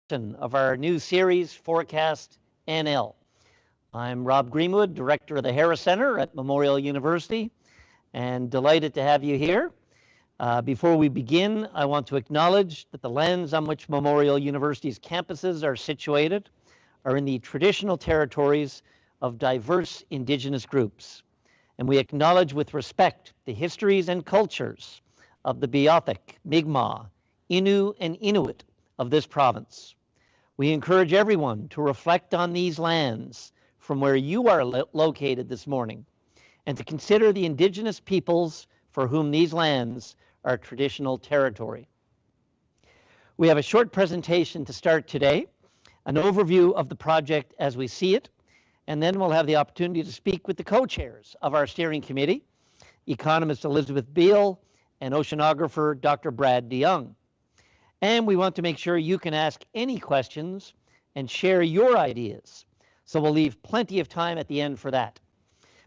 Of our new series, ForecastNL. I'm Rob Greenwood, Director of the Harris Center at Memorial University, and delighted to have you here. Before we begin, I want to acknowledge that the lands on which Memorial University's campuses are situated are in the traditional territories of diverse Indigenous groups, and we acknowledge with respect the histories and cultures of the Beothuk, Mi'kmaq, Innu, and Inuit of this province. We encourage everyone to reflect on these lands from where you are located this morning and to consider the Indigenous peoples for whom these lands are traditional territory. We have a short presentation to start today, an overview of the project as we see it, and then we'll have the opportunity to speak with the co-chairs of our steering committee, economist Elizabeth Beale and oceanographer Dr. deYoung. And we want to make sure you can ask any questions and share your ideas. So we'll leave plenty of time at the end for that.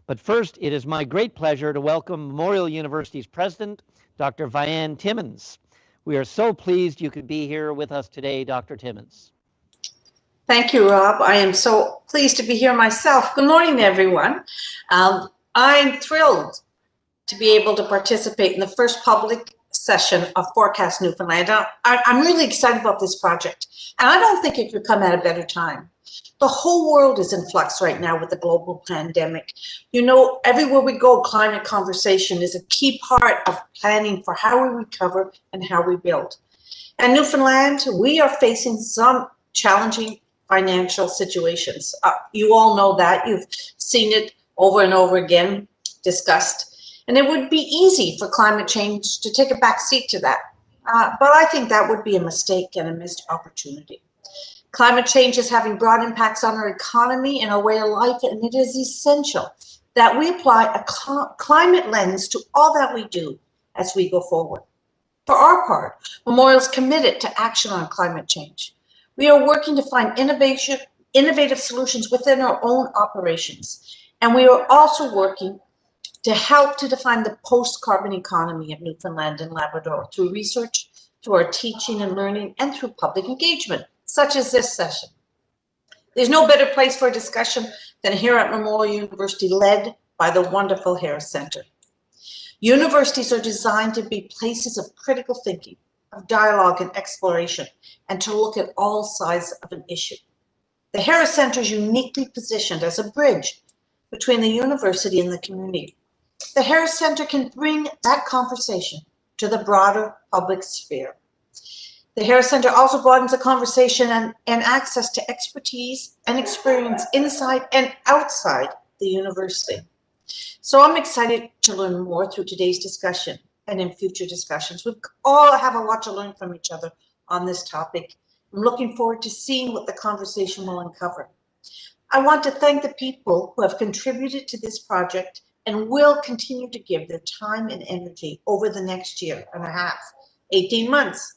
But first, it is my great pleasure to welcome Memorial University's president, Dr. Vianne Timmons. We are so pleased you could be here with us today, Dr. Timmons. Thank you, Rob. I am so pleased to be here myself. Good morning, everyone. I'm thrilled to be able to participate in the first public session of Forecast Newfoundland. I'm really excited about this project, and I don't think it could come at a better time. The whole world is in flux right now with the global pandemic. You know, everywhere we go, climate conversation is a key part of planning for how we recover and how we build. And Newfoundland, we are facing some challenging financial situations. You all know that. You've seen it over and over again discussed. And it would be easy for climate change to take a back seat to that. But I think that would be a mistake and a missed opportunity. Climate change is having broad impacts on our economy and our way of life, and it is essential that we apply a climate lens to all that we do as we go forward. For our part, Memorial is committed to action on climate change. We are working to find innovative solutions within our own operations, and we are also working to help to define the post-carbon economy of Newfoundland and Labrador through research, through our teaching and learning, and through public engagement, such as this session. There's no better place for a discussion than here at Memorial University, led by the wonderful Harris Center. Universities are designed to be places of critical thinking, of dialogue and exploration, and to look at all sides of an issue. The Harris Center is uniquely positioned as a bridge between the university and the community. The Harris Center can bring that conversation to the broader public sphere. The Harris Center also broadens the conversation and access to expertise and experience inside and outside the university. So I'm excited to learn more through today's discussion and in future discussions. We all have a lot to learn from each other on this topic. I'm looking forward to seeing what the conversation will uncover. I want to thank the people who have contributed to this project and will continue to give their time and energy over the next year and a half, 18 months.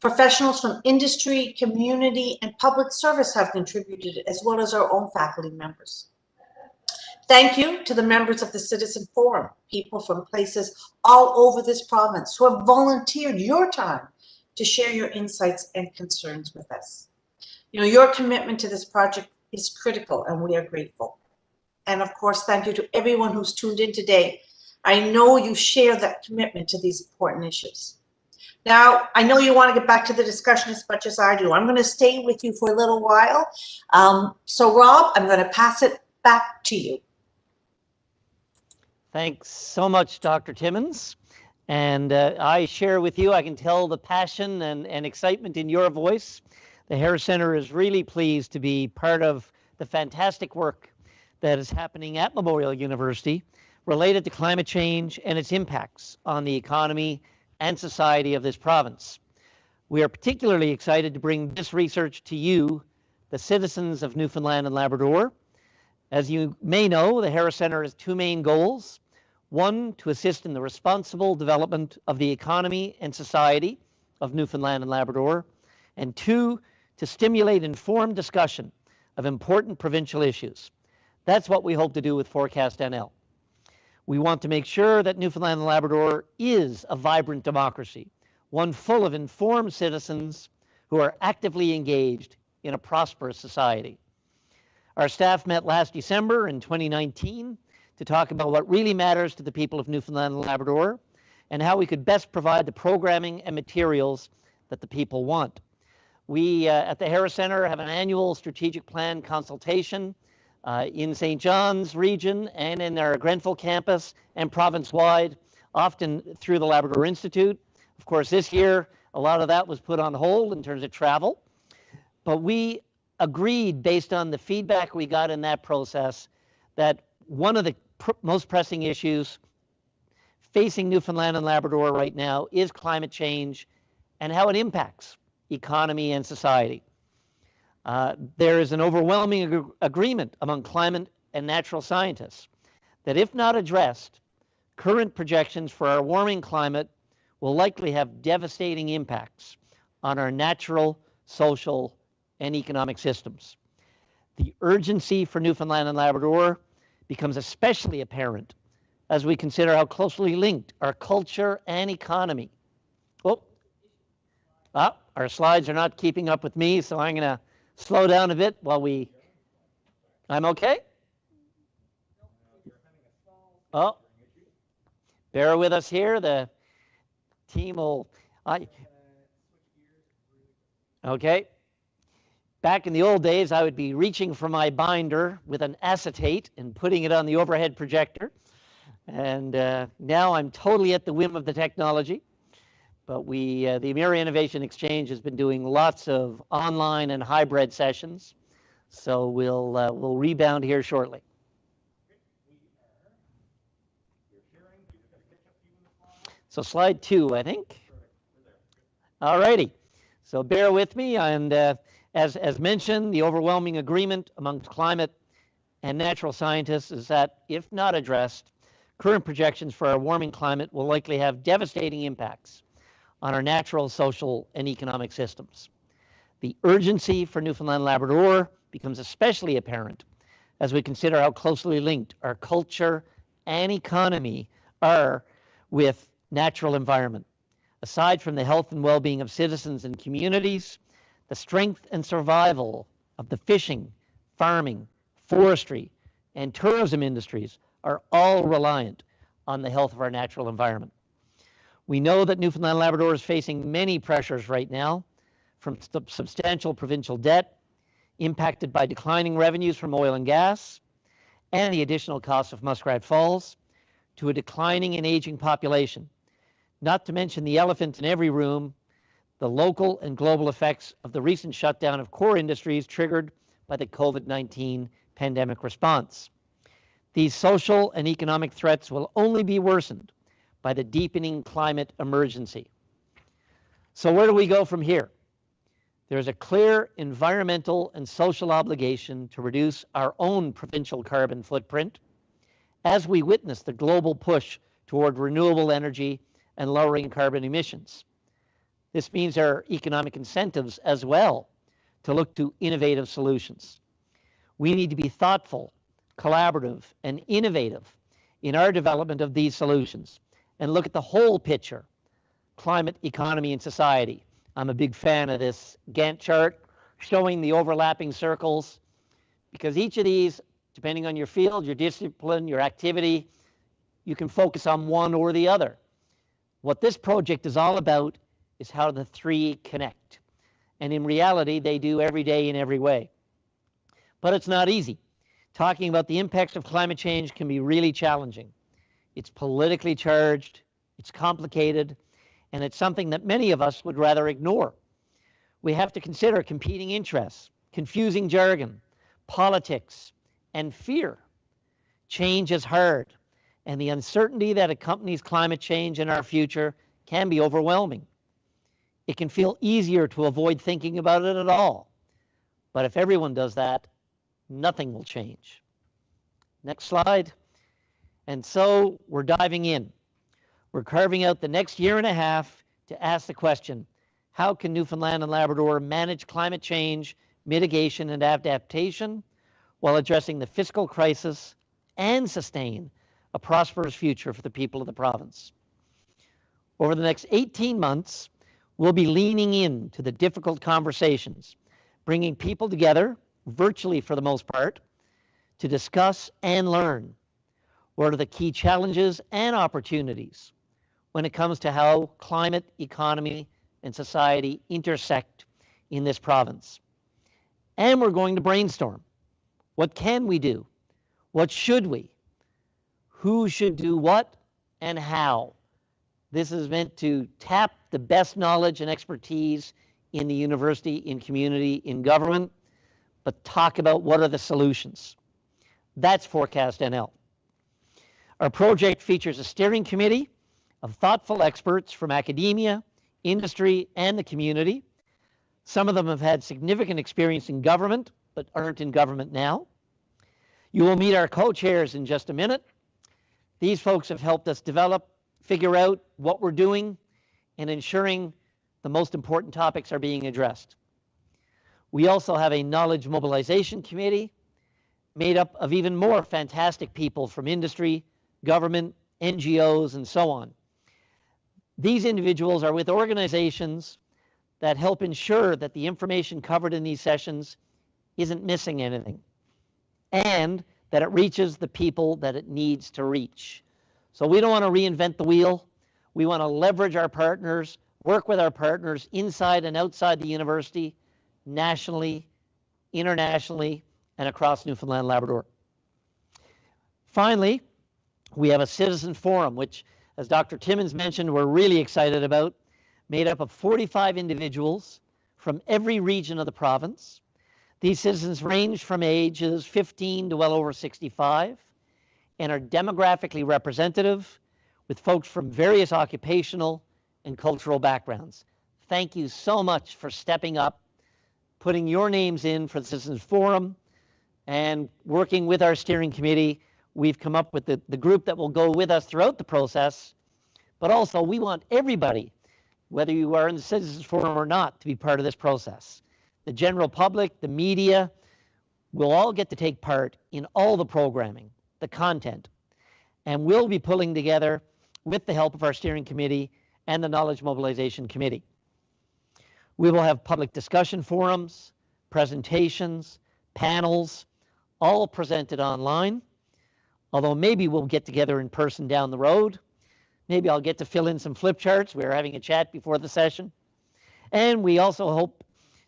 Professionals from industry, community, and public service have contributed, as well as our own faculty members. Thank you to the members of the Citizen Forum, people from places all over this province who have volunteered your time to share your insights and concerns with us. You know, your commitment to this project is critical, and we are grateful. And of course, thank you to everyone who's tuned in today. I know you share that commitment to these important issues. Now, I know you want to get back to the discussion as much as I do. I'm going to stay with you for a little while. So Rob, I'm going to pass it back to you. Thanks so much, Dr. Timmons. And I share with you, I can tell the passion and excitement in your voice. The Harris Center is really pleased to be part of the fantastic work that is happening at Memorial University related to climate change and its impacts on the economy and society of this province. We are particularly excited to bring this research to you, the citizens of Newfoundland and Labrador. As you may know, the Harris Center has two main goals. One, to assist in the responsible development of the economy and society of Newfoundland and Labrador. And two, to stimulate informed discussion of important provincial issues. That's what we hope to do with ForecastNL. We want to make sure that Newfoundland and Labrador is a vibrant democracy, one full of informed citizens who are actively engaged in a prosperous society. Our staff met last December in 2019 to talk about what really matters to the people of Newfoundland and Labrador and how we could best provide the programming and materials that the people want. We at the Harris Centre have an annual strategic plan consultation in St. John's region and in our Grenfell campus and province-wide, often through the Labrador Institute. Of course, this year, a lot of that was put on hold in terms of travel, but we agreed based on the feedback we got in that process that one of the most pressing issues facing Newfoundland and Labrador right now is climate change and how it impacts economy and society. There is an overwhelming agreement among climate and natural scientists that if not addressed, current projections for our warming climate will likely have devastating impacts on our natural, social, and economic systems. The urgency for Newfoundland and Labrador becomes especially apparent as we consider how closely linked our culture and economy. Our slides are not keeping up with me, so I'm going to slow down a bit while I'm okay? Oh, bear with us here. The team will... Okay. Back in the old days, I would be reaching for my binder with an acetate and putting it on the overhead projector. And now I'm totally at the whim of the technology. But the Emera Innovation Exchange has been doing lots of online and hybrid sessions. So we'll rebound here shortly. So slide 2, I think. All righty. So bear with me. And as mentioned, the overwhelming agreement amongst climate and natural scientists is that if not addressed, current projections for our warming climate will likely have devastating impacts on our natural, social, and economic systems. The urgency for Newfoundland and Labrador becomes especially apparent as we consider how closely linked our culture and economy are with natural environment. Aside from the health and well-being of citizens and communities, the strength and survival of the fishing, farming, forestry, and tourism industries are all reliant on the health of our natural environment. We know that Newfoundland and Labrador is facing many pressures right now, from substantial provincial debt, impacted by declining revenues from oil and gas, and the additional costs of Muskrat Falls, to a declining and aging population, not to mention the elephant in every room, the local and global effects of the recent shutdown of core industries triggered by the COVID-19 pandemic response. These social and economic threats will only be worsened by the deepening climate emergency. So where do we go from here? There's a clear environmental and social obligation to reduce our own provincial carbon footprint as we witness the global push toward renewable energy and lowering carbon emissions. This means there are economic incentives as well to look to innovative solutions. We need to be thoughtful, collaborative, and innovative in our development of these solutions and look at the whole picture: climate, economy, and society. I'm a big fan of this Gantt chart showing the overlapping circles, because each of these, depending on your field, your discipline, your activity, you can focus on one or the other. What this project is all about is how the three connect. And in reality, they do every day in every way. But it's not easy. Talking about the impacts of climate change can be really challenging. It's politically charged, it's complicated, and it's something that many of us would rather ignore. We have to consider competing interests, confusing jargon, politics, and fear. Change is hard, and the uncertainty that accompanies climate change in our future can be overwhelming. It can feel easier to avoid thinking about it at all. But if everyone does that, nothing will change. Next slide. And so we're diving in. We're carving out the next year and a half to ask the question, how can Newfoundland and Labrador manage climate change, mitigation, and adaptation while addressing the fiscal crisis and sustain a prosperous future for the people of the province? Over the next 18 months, We'll be leaning into the difficult conversations, bringing people together, virtually for the most part, to discuss and learn what are the key challenges and opportunities when it comes to how climate, economy, and society intersect in this province. And we're going to brainstorm. What can we do? What should we? Who should do what and how? This is meant to tap the best knowledge and expertise in the university, in community, in government, but talk about what are the solutions. That's ForecastNL. Our project features a steering committee of thoughtful experts from academia, industry, and the community. Some of them have had significant experience in government, but aren't in government now. You will meet our co-chairs in just a minute. These folks have helped us develop, figure out what we're doing, and ensuring the most important topics are being addressed. We also have a knowledge mobilization committee made up of even more fantastic people from industry, government, NGOs, and so on. These individuals are with organizations that help ensure that the information covered in these sessions isn't missing anything, and that it reaches the people that it needs to reach. So we don't want to reinvent the wheel. We want to leverage our partners, work with our partners inside and outside the university, nationally, internationally, and across Newfoundland, Labrador. Finally, we have a citizen forum, which, as Dr. Timmons mentioned, we're really excited about, made up of 45 individuals from every region of the province. These citizens range from ages 15 to well over 65 and are demographically representative, with folks from various occupational and cultural backgrounds. Thank you so much for stepping up, putting your names in for the Citizens Forum, and working with our steering committee. We've come up with the group that will go with us throughout the process, but also we want everybody, whether you are in the Citizens Forum or not, to be part of this process. The general public, the media, will all get to take part in all the programming, the content, and we'll be pulling together, with the help of our steering committee and the Knowledge Mobilization Committee. We will have public discussion forums, presentations, panels, all presented online, although maybe we'll get together in person down the road. Maybe I'll get to fill in some flip charts. We were having a chat before the session. And we also hope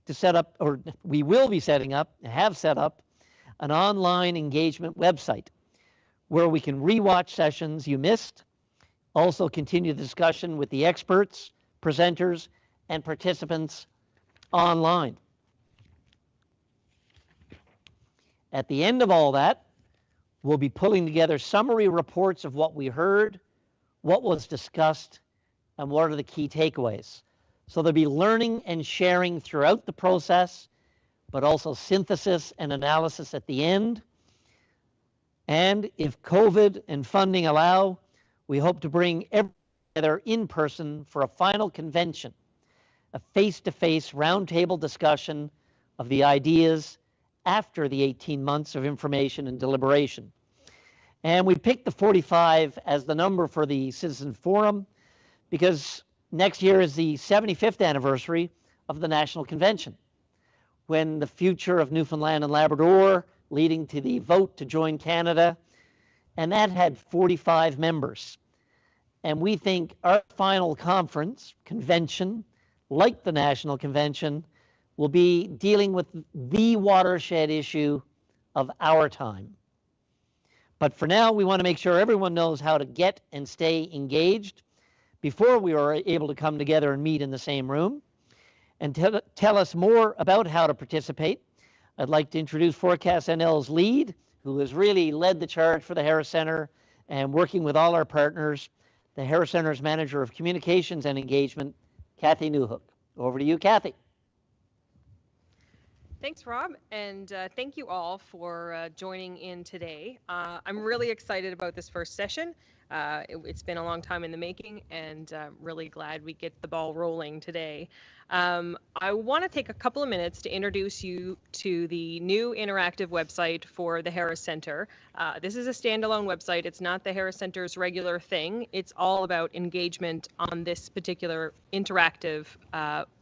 to set up, or we will be setting up, have set up, an online engagement website where we can rewatch sessions you missed, also continue the discussion with the experts, presenters, and participants online. At the end of all that, we'll be pulling together summary reports of what we heard, what was discussed, and what are the key takeaways. So there'll be learning and sharing throughout the process, but also synthesis and analysis at the end. And if COVID and funding allow, we hope to bring everyone together in person for a final convention, a face-to-face roundtable discussion of the ideas after the 18 months of information and deliberation. And we picked the 45 as the number for the Citizen Forum because next year is the 75th anniversary of the National Convention, when the future of Newfoundland and Labrador, leading to the vote to join Canada, and that had 45 members. And we think our final conference, convention, like the National Convention, will be dealing with the watershed issue of our time. But for now, we want to make sure everyone knows how to get and stay engaged before we are able to come together and meet in the same room. And tell us more about how to participate, I'd like to introduce ForecastNL's lead, who has really led the charge for the Harris Centre and working with all our partners, the Harris Centre's Manager of Communications and Engagement, Kathy Newhook. Over to you, Kathy. Thanks, Rob, and thank you all for joining in today. I'm really excited about this first session. It's been a long time in the making, and really glad we get the ball rolling today. I want to take a couple of minutes to introduce you to the new interactive website for the Harris Center. This is a standalone website. It's not the Harris Center's regular thing. It's all about engagement on this particular interactive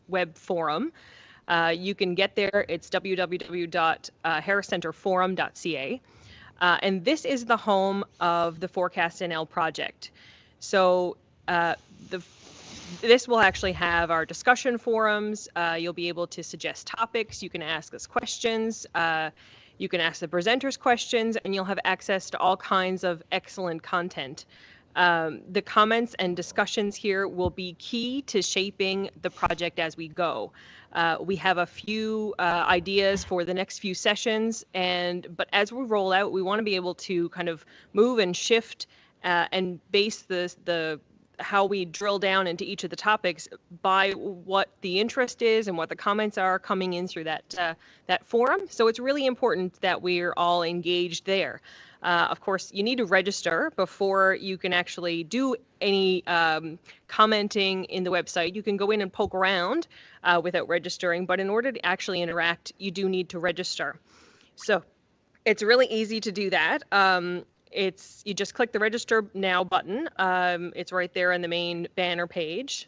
web forum. You can get there. It's www.harriscenterforum.ca. And this is the home of the ForecastNL project. So this will actually have our discussion forums. You'll be able to suggest topics. You can ask us questions. You can ask the presenters questions, and you'll have access to all kinds of excellent content. The comments and discussions here will be key to shaping the project as we go. We have a few ideas for the next few sessions, but as we roll out, we want to be able to kind of move and shift and base the how we drill down into each of the topics by what the interest is and what the comments are coming in through that forum. So it's really important that we're all engaged there. Of course, you need to register before you can actually do any commenting in the website. You can go in and poke around without registering, but in order to actually interact, you do need to register. So it's really easy to do that. You just click the register now button. It's right there on the main banner page.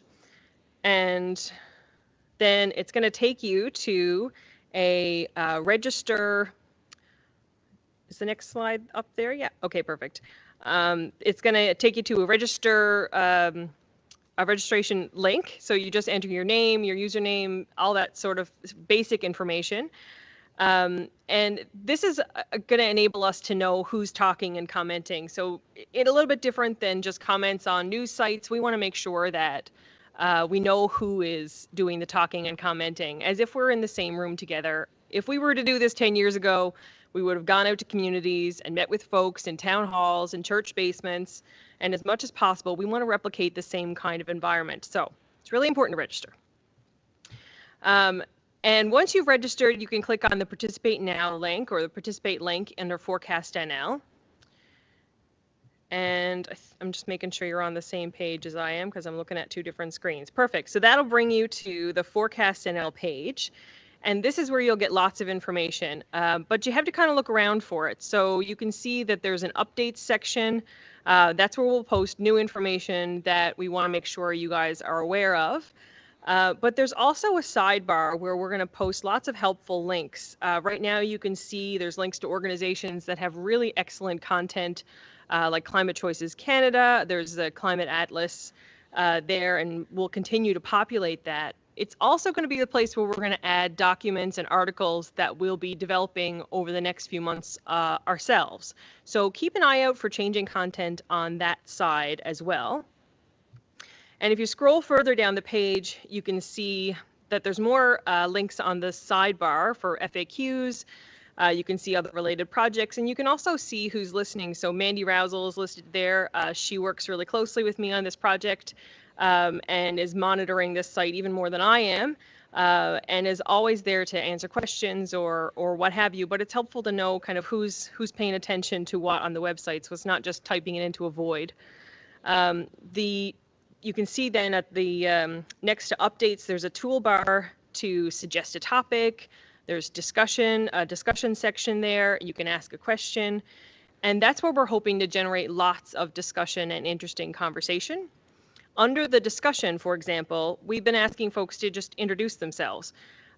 And then it's going to take you to a register. Is the next slide up there? Yeah. Okay, perfect. It's going to take you to a registration link. So you just enter your name, your username, all that sort of basic information. And this is going to enable us to know who's talking and commenting. So it's a little bit different than just comments on news sites. We want to make sure that we know who is doing the talking and commenting, as if we're in the same room together. If we were to do this 10 years ago, we would have gone out to communities and met with folks in town halls and church basements. And as much as possible, we want to replicate the same kind of environment. So it's really important to register. And once you've registered, you can click on the Participate Now link or the Participate link under ForecastNL. And I'm just making sure you're on the same page as I am because I'm looking at two different screens. Perfect. So that'll bring you to the ForecastNL page. And this is where you'll get lots of information, but you have to kind of look around for it. So you can see that there's an updates section. That's where we'll post new information that we want to make sure you guys are aware of. But there's also a sidebar where we're going to post lots of helpful links. Right now you can see there's links to organizations that have really excellent content, like Climate Choices Canada. There's the Climate Atlas there, and we'll continue to populate that. It's also going to be the place where we're going to add documents and articles that we'll be developing over the next few months ourselves. So keep an eye out for changing content on that side as well. And if you scroll further down the page, you can see that there's more links on the sidebar for FAQs. You can see other related projects, and you can also see who's listening. So Mandy Rousel is listed there. She works really closely with me on this project. And is monitoring this site even more than I am, and is always there to answer questions or what have you. But it's helpful to know kind of who's paying attention to what on the website, so it's not just typing it into a void. You can see then at the next to updates, there's a toolbar to suggest a topic. There's a discussion section there. You can ask a question, and that's where we're hoping to generate lots of discussion and interesting conversation. Under the discussion, for example, we've been asking folks to just introduce themselves.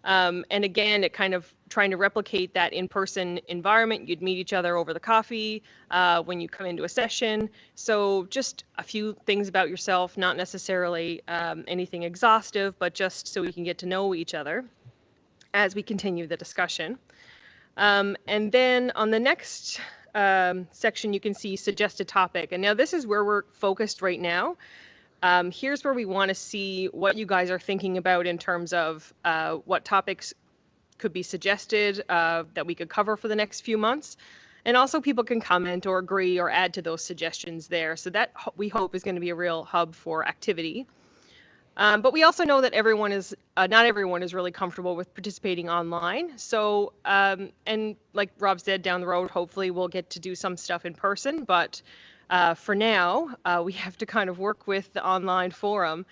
And again, it kind of trying to replicate that in-person environment. You'd meet each other over the coffee when you come into a session. So just a few things about yourself, not necessarily anything exhaustive, but just so we can get to know each other as we continue the discussion. And then on the next section, you can see suggest a topic. And now this is where we're focused right now. Here's where we want to see what you guys are thinking about in terms of what topics could be suggested that we could cover for the next few months. And also people can comment or agree or add to those suggestions there. So that we hope is going to be a real hub for activity. But we also know that not everyone is really comfortable with participating online. So, and like Rob said, down the road, hopefully we'll get to do some stuff in person, but For now, we have to kind of work with the online forum.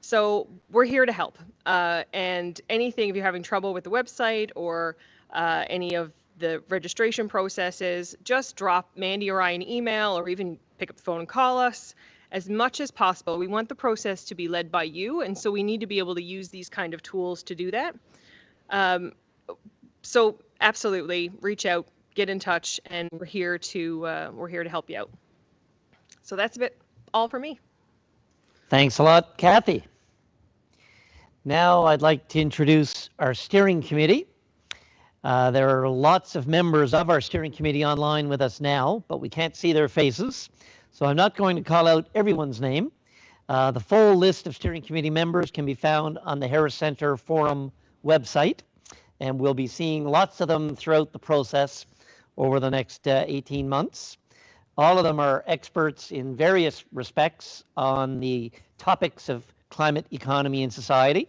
So we're here to help. And anything, if you're having trouble with the website or any of the registration processes, just drop Mandy or I an email, or even pick up the phone and call us as much as possible. We want the process to be led by you, and so we need to be able to use these kind of tools to do that. So absolutely, reach out, get in touch, and we're here to help you out. So that's a bit all for me. Thanks a lot, Kathy. Now I'd like to introduce our steering committee. There are lots of members of our steering committee online with us now, but we can't see their faces. So I'm not going to call out everyone's name. The full list of steering committee members can be found on the Harris Center Forum website, and we'll be seeing lots of them throughout the process over the next 18 months. All of them are experts in various respects on the topics of climate, economy, and society,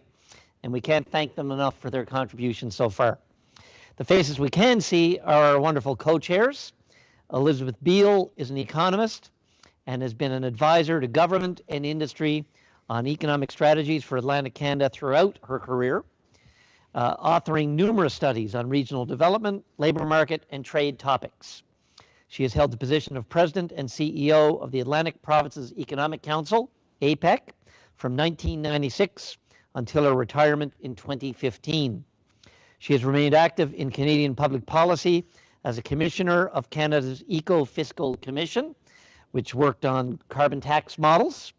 and we can't thank them enough for their contributions so far. The faces we can see are our wonderful co-chairs. Elizabeth Beale is an economist and has been an advisor to government and industry on economic strategies for Atlantic Canada throughout her career, authoring numerous studies on regional development, labor market, and trade topics. She has held the position of President and CEO of the Atlantic Provinces Economic Council, APEC, from 1996 until her retirement in 2015. She has remained active in Canadian public policy as a commissioner of Canada's Fiscal Commission, which worked on carbon tax models.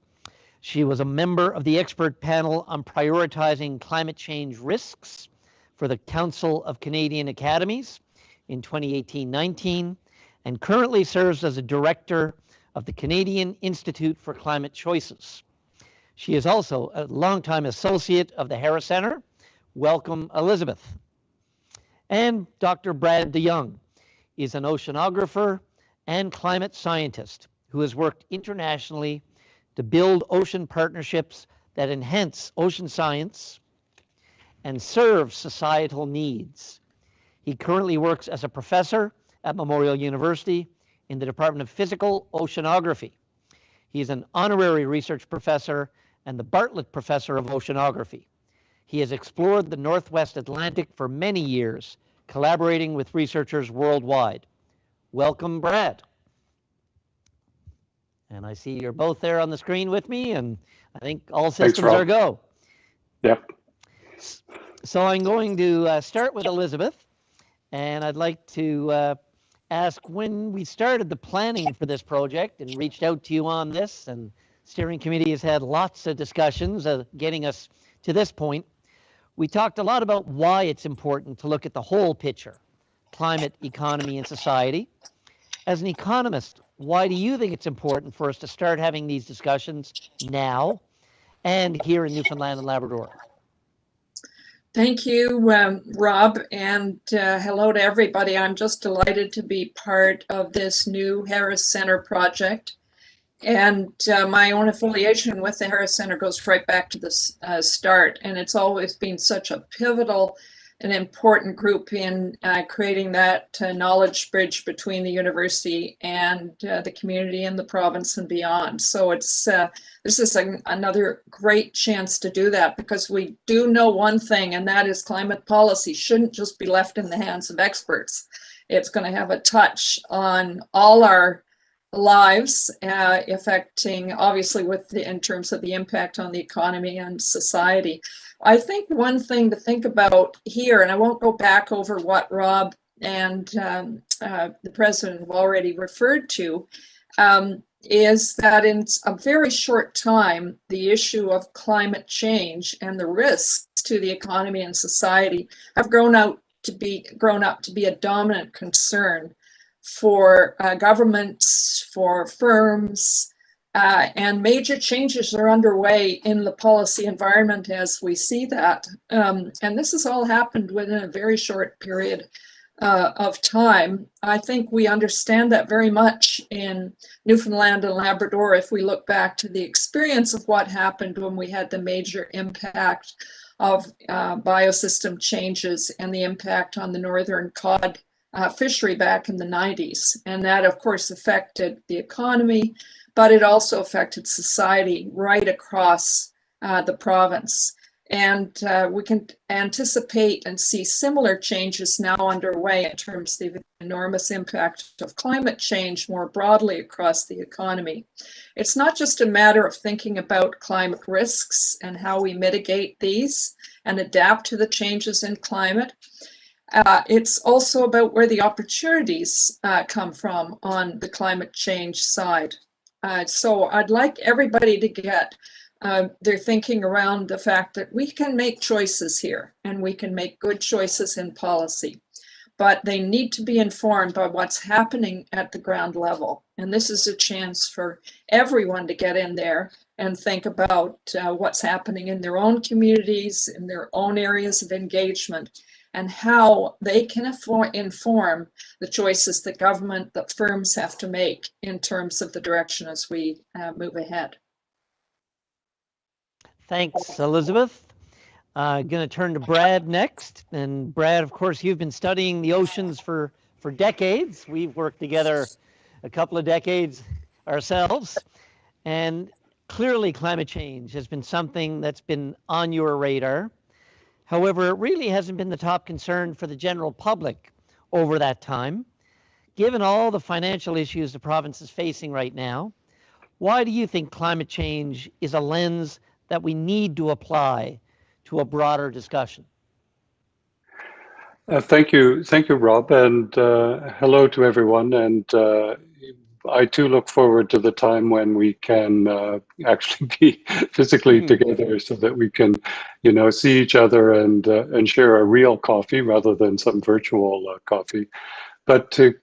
She was a member of the expert panel on prioritizing climate change risks for the Council of Canadian Academies in 2018-19, and currently serves as a director of the Canadian Institute for Climate Choices. She is also a longtime associate of the Harris Center. Welcome, Elizabeth. And Dr. Brad deYoung is an oceanographer and climate scientist who has worked internationally to build ocean partnerships that enhance ocean science and serve societal needs. He currently works as a professor at Memorial University in the Department of Fiscal Oceanography. He is an honorary research professor and the Bartlett Professor of Oceanography. He has explored the Northwest Atlantic for many years, collaborating with researchers worldwide. Welcome, Brad. And I see you're both there on the screen with me, and I think all systems are go. Yep. So I'm going to start with Elizabeth, and I'd like to ask, when we started the planning for this project and reached out to you on this, and steering committee has had lots of discussions getting us to this point, we talked a lot about why it's important to look at the whole picture, climate, economy, and society. As an economist, why do you think it's important for us to start having these discussions now and here in Newfoundland and Labrador? Thank you, Rob, and hello to everybody. I'm just delighted to be part of this new Harris Center project. And my own affiliation with the Harris Center goes right back to the start, and it's always been such a pivotal and important group in creating that knowledge bridge between the university and the community in the province and beyond. So it's this is another great chance to do that, because we do know one thing, and that is climate policy shouldn't just be left in the hands of experts. It's going to have a touch on all our lives, affecting obviously in terms of the impact on the economy and society. I think one thing to think about here, and I won't go back over what Rob and the president have already referred to, is that in a very short time, the issue of climate change and the risks to the economy and society have grown up to be a dominant concern for governments, for firms, and major changes are underway in the policy environment as we see that. And this has all happened within a very short period of time. I think we understand that very much in Newfoundland and Labrador if we look back to the experience of what happened when we had the major impact of biosystem changes and the impact on the northern cod fishery back in the 90s. And that, of course, affected the economy, but it also affected society right across the province. And we can anticipate and see similar changes now underway in terms of the enormous impact of climate change more broadly across the economy. It's not just a matter of thinking about climate risks and how we mitigate these and adapt to the changes in climate. It's also about where the opportunities come from on the climate change side. So I'd like everybody to get their thinking around the fact that we can make choices here and we can make good choices in policy, but they need to be informed by what's happening at the ground level. And this is a chance for everyone to get in there and think about what's happening in their own communities, in their own areas of engagement, and how they can inform the choices that government, that firms have to make in terms of the direction as we move ahead. Thanks, Elizabeth. Going to turn to Brad next. And Brad, of course, you've been studying the oceans for decades. We've worked together a couple of decades ourselves. And clearly climate change has been something that's been on your radar. However, it really hasn't been the top concern for the general public over that time. Given all the financial issues the province is facing right now, why do you think climate change is a lens that we need to apply to a broader discussion? Thank you, Rob, and hello to everyone. And I too look forward to the time when we can actually be physically together, so that we can, see each other and share a real coffee rather than some virtual coffee. But to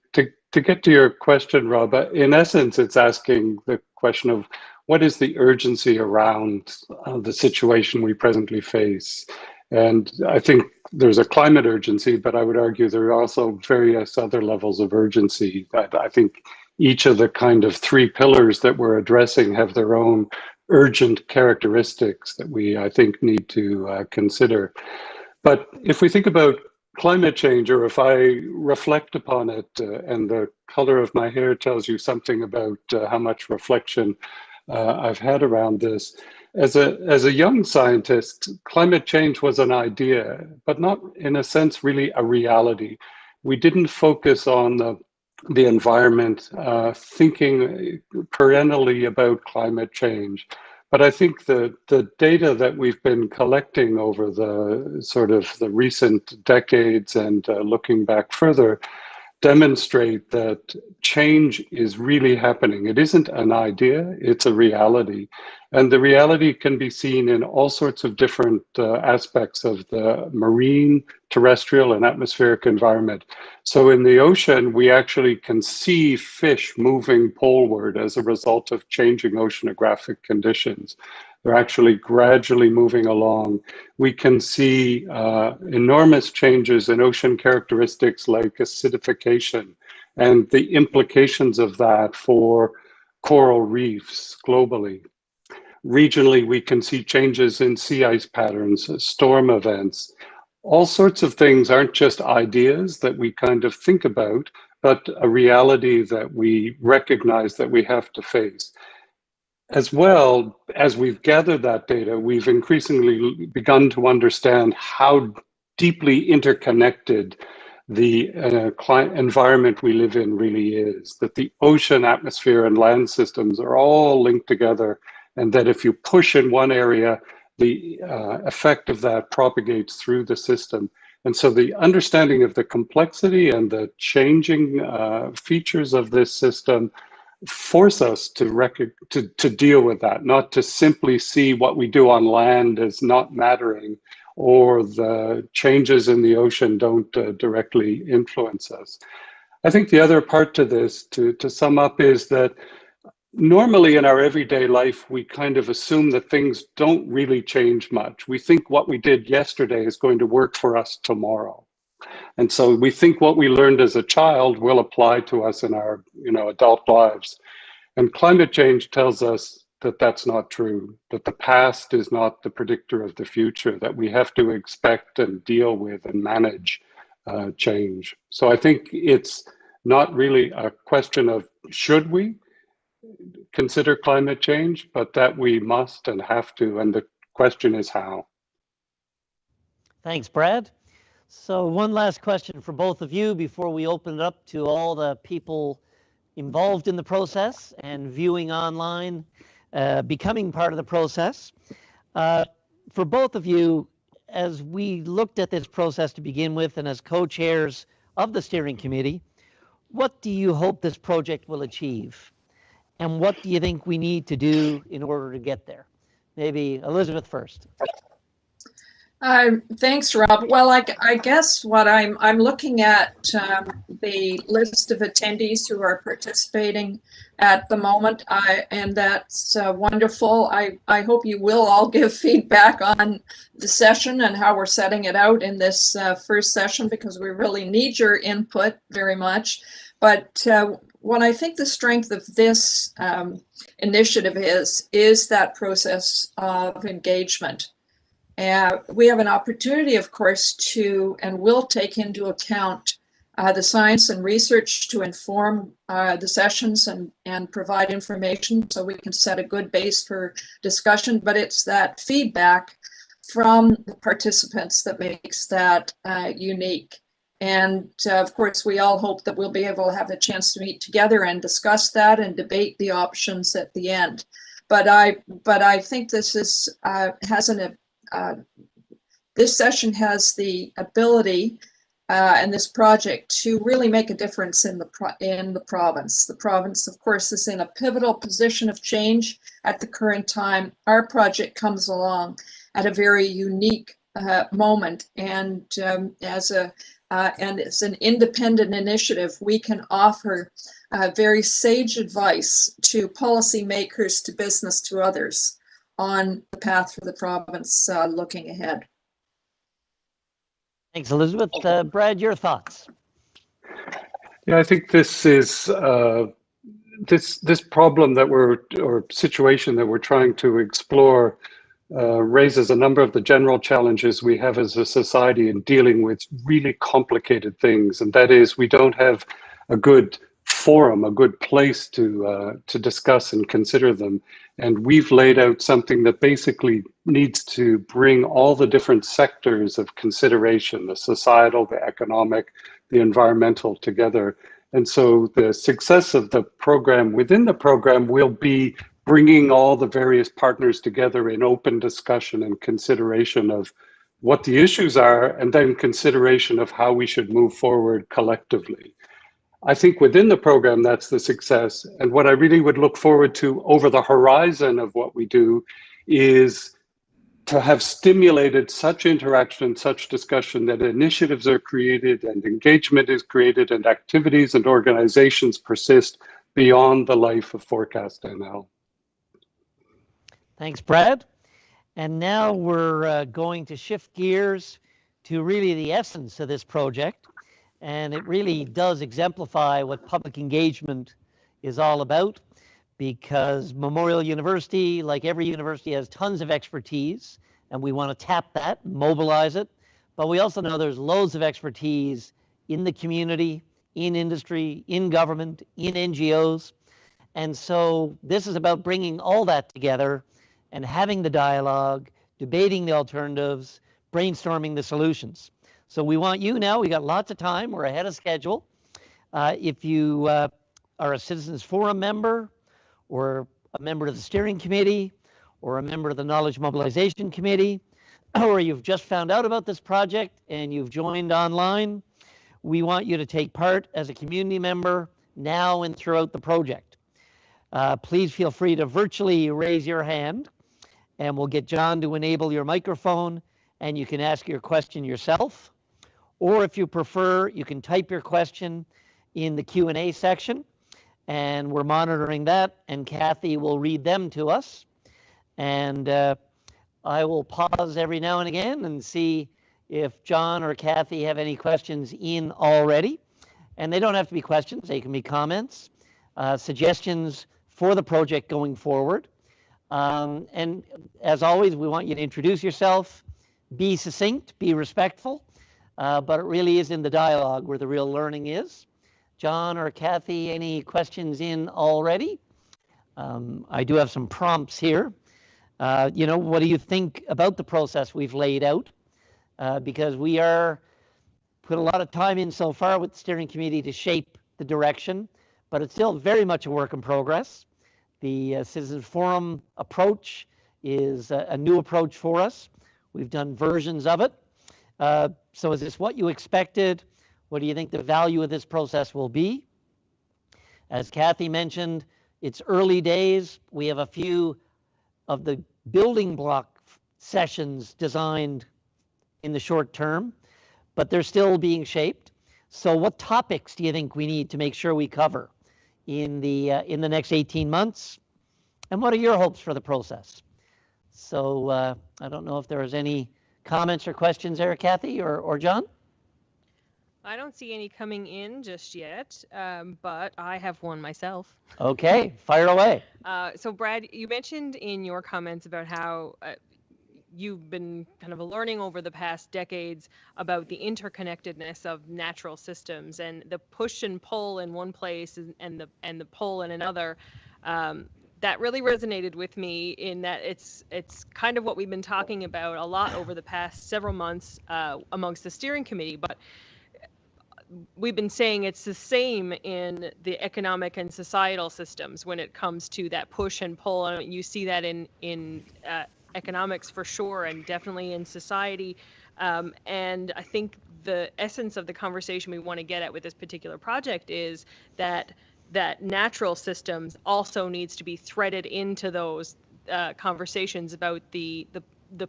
get to your question, Rob, in essence, it's asking the question of what is the urgency around the situation we presently face. And I think there's a climate urgency, but I would argue there are also various other levels of urgency that I think each of the kind of three pillars that we're addressing have their own urgent characteristics that we, I think, need to consider. But if we think about climate change, or if I reflect upon it, and the color of my hair tells you something about how much reflection I've had around this. As a young scientist, climate change was an idea, but not in a sense really a reality. We didn't focus on the environment, thinking perennially about climate change. But I think the data that we've been collecting over the sort of the recent decades and looking back further demonstrate that change is really happening. It isn't an idea, it's a reality. And the reality can be seen in all sorts of different aspects of the marine, terrestrial, and atmospheric environment. So in the ocean, we actually can see fish moving poleward as a result of changing oceanographic conditions. They're actually gradually moving along. We can see enormous changes in ocean characteristics like acidification and the implications of that for coral reefs globally. Regionally, we can see changes in sea ice patterns, storm events. All sorts of things aren't just ideas that we kind of think about, but a reality that we recognize that we have to face. As well as we've gathered that data, we've increasingly begun to understand how deeply interconnected the environment we live in really is, that the ocean, atmosphere, and land systems are all linked together, and that if you push in one area, the effect of that propagates through the system. And so the understanding of the complexity and the changing features of this system force us to deal with that, not to simply see what we do on land as not mattering, or the changes in the ocean don't directly influence us. I think the other part to this, to sum up, is that normally in our everyday life, we kind of assume that things don't really change much. We think what we did yesterday is going to work for us tomorrow. And so we think what we learned as a child will apply to us in our adult lives. And climate change tells us that that's not true, that the past is not the predictor of the future, that we have to expect and deal with and manage change. So I think it's not really a question of should we consider climate change, but that we must and have to, and the question is how. Thanks, Brad. So one last question for both of you before we open it up to all the people involved in the process and viewing online, becoming part of the process. For both of you, as we looked at this process to begin with and as co-chairs of the steering committee, what do you hope this project will achieve? And what do you think we need to do in order to get there? Maybe Elizabeth first. Thanks, Rob. Well, I guess what I'm looking at the list of attendees who are participating at the moment, and that's wonderful. I hope you will all give feedback on the session and how we're setting it out in this first session, because we really need your input very much. But what I think the strength of this initiative is that process of engagement. We have an opportunity, of course, to and will take into account the science and research to inform the sessions and provide information so we can set a good base for discussion. But it's that feedback from the participants that makes that unique. And of course, we all hope that we'll be able to have a chance to meet together and discuss that and debate the options at the end. But I think this is this session has the ability and this project to really make a difference in the province. The province, of course, is in a pivotal position of change at the current time. Our project comes along at a very unique moment, and as an independent initiative, we can offer very sage advice to policymakers, to business, to others on the path for the province looking ahead. Thanks, Elizabeth. Brad, your thoughts? Yeah, I think this is this problem that or situation that we're trying to explore raises a number of the general challenges we have as a society in dealing with really complicated things, and that is we don't have a good forum, a good place to discuss and consider them. And we've laid out something that basically needs to bring all the different sectors of consideration, the societal, the economic, the environmental together. And so the success of the program within the program will be bringing all the various partners together in open discussion and consideration of what the issues are, and then consideration of how we should move forward collectively. I think within the program, that's the success. And what I really would look forward to over the horizon of what we do is to have stimulated such interaction, such discussion, that initiatives are created and engagement is created and activities and organizations persist beyond the life of ForecastNL. Thanks, Brad. And now we're going to shift gears to really the essence of this project. And it really does exemplify what public engagement is all about, because Memorial University, like every university, has tons of expertise, and we want to tap that, mobilize it. But we also know there's loads of expertise in the community, in industry, in government, in NGOs. And so this is about bringing all that together and having the dialogue, debating the alternatives, brainstorming the solutions. So we want you now, we got lots of time, we're ahead of schedule. If you are a Citizens Forum member, or a member of the steering committee, or a member of the Knowledge Mobilization Committee, or you've just found out about this project and you've joined online, we want you to take part as a community member now and throughout the project. Please feel free to virtually raise your hand, and we'll get John to enable your microphone, and you can ask your question yourself. Or if you prefer, you can type your question in the Q&A section, and we're monitoring that, and Kathy will read them to us. And I will pause every now and again and see if John or Kathy have any questions in already. And they don't have to be questions, they can be comments, suggestions for the project going forward. And as always, we want you to introduce yourself, be succinct, be respectful. but it really is in the dialogue where the real learning is. John or Kathy, any questions in already? I do have some prompts here. What do you think about the process we've laid out? Because we are put a lot of time in so far with the steering committee to shape the direction, but it's still very much a work in progress. The Citizens Forum approach is a new approach for us. We've done versions of it. So is this what you expected? What do you think the value of this process will be? As Kathy mentioned, it's early days. We have a few of the building block sessions designed in the short term, but they're still being shaped. So what topics do you think we need to make sure we cover in the next 18 months? And what are your hopes for the process? So I don't know if there is any comments or questions there, Kathy or John? I don't see any coming in just yet, but I have one myself. Okay, fire away. So Brad, you mentioned in your comments about how you've been kind of learning over the past decades about the interconnectedness of natural systems and the push and pull in one place and the pull in another. That really resonated with me in that it's kind of what we've been talking about a lot over the past several months amongst the steering committee, but we've been saying it's the same in the economic and societal systems when it comes to that push and pull. And you see that in economics for sure, and definitely in society. And I think the essence of the conversation we want to get at with this particular project is that natural systems also needs to be threaded into those conversations about the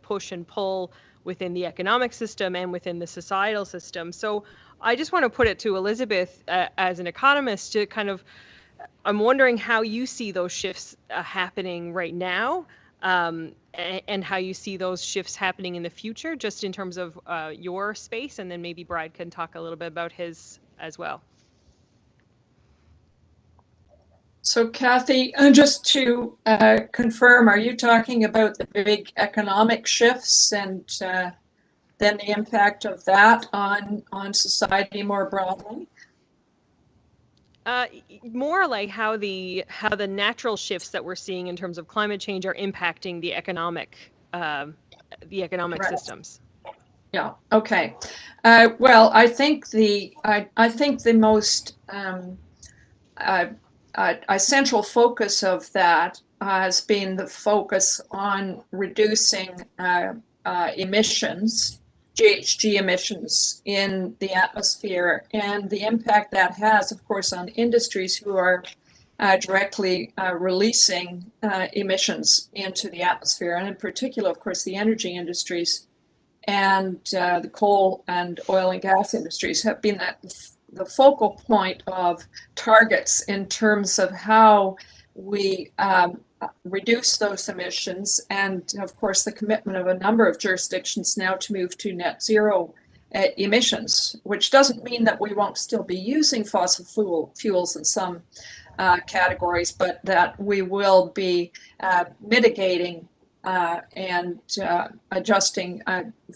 push and pull within the economic system and within the societal system. So I just want to put it to Elizabeth as an economist to kind of, I'm wondering how you see those shifts happening right now, and how you see those shifts happening in the future, just in terms of your space, and then maybe Brad can talk a little bit about his as well. So Kathy, just to confirm, are you talking about the big economic shifts and then the impact of that on society more broadly? More like how the natural shifts that we're seeing in terms of climate change are impacting the economic right. systems. Yeah. Okay. Well, I think the most a central focus of that has been the focus on reducing emissions, GHG emissions in the atmosphere, and the impact that has, of course, on industries who are directly releasing emissions into the atmosphere, and in particular, of course, the energy industries and the coal and oil and gas industries have been the focal point of targets in terms of how we reduce those emissions, and of course the commitment of a number of jurisdictions now to move to net zero emissions, which doesn't mean that we won't still be using fossil fuels in some categories, but that we will be mitigating and adjusting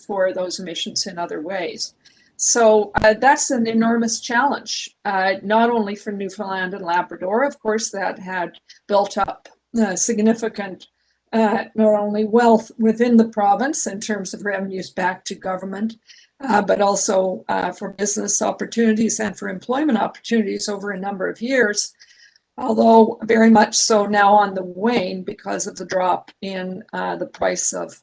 for those emissions in other ways. So that's an enormous challenge, not only for Newfoundland and Labrador, of course, that had built up significant not only wealth within the province in terms of revenues back to government, but also for business opportunities and for employment opportunities over a number of years, although very much so now on the wane because of the drop in the price of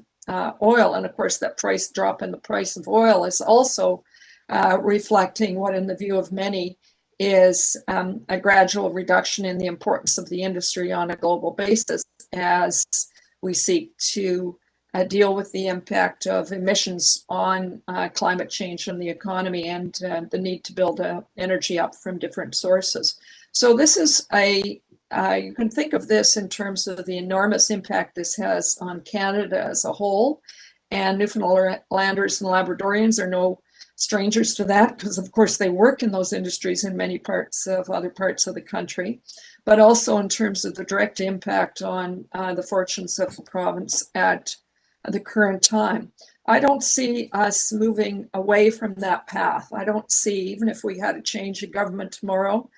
oil. And of course, that price drop in the price of oil is also reflecting what, in the view of many, is a gradual reduction in the importance of the industry on a global basis as we seek to deal with the impact of emissions on climate change and the economy, and the need to build energy up from different sources. So this is you can think of this in terms of the enormous impact this has on Canada as a whole, and Newfoundlanders and Labradorians are no strangers to that, because of course they work in those industries in many other parts of the country, but also in terms of the direct impact on the fortunes of the province at the current time. I don't see us moving away from that path. I don't see, even if we had a change in government tomorrow,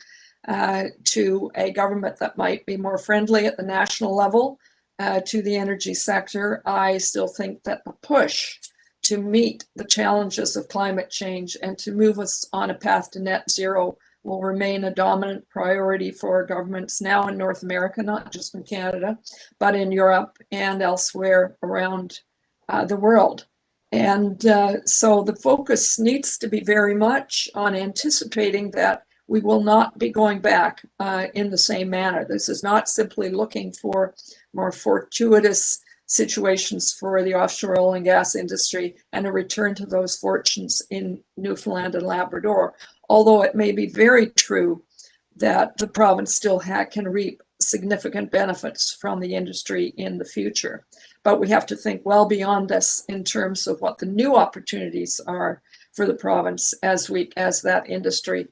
to a government that might be more friendly at the national level to the energy sector, I still think that the push to meet the challenges of climate change and to move us on a path to net zero will remain a dominant priority for governments now in North America, not just in Canada, but in Europe and elsewhere around the world. And so the focus needs to be very much on anticipating that we will not be going back in the same manner. This is not simply looking for more fortuitous situations for the offshore oil and gas industry and a return to those fortunes in Newfoundland and Labrador, although it may be very true that the province still can reap significant benefits from the industry in the future. But we have to think well beyond this in terms of what the new opportunities are for the province as that industry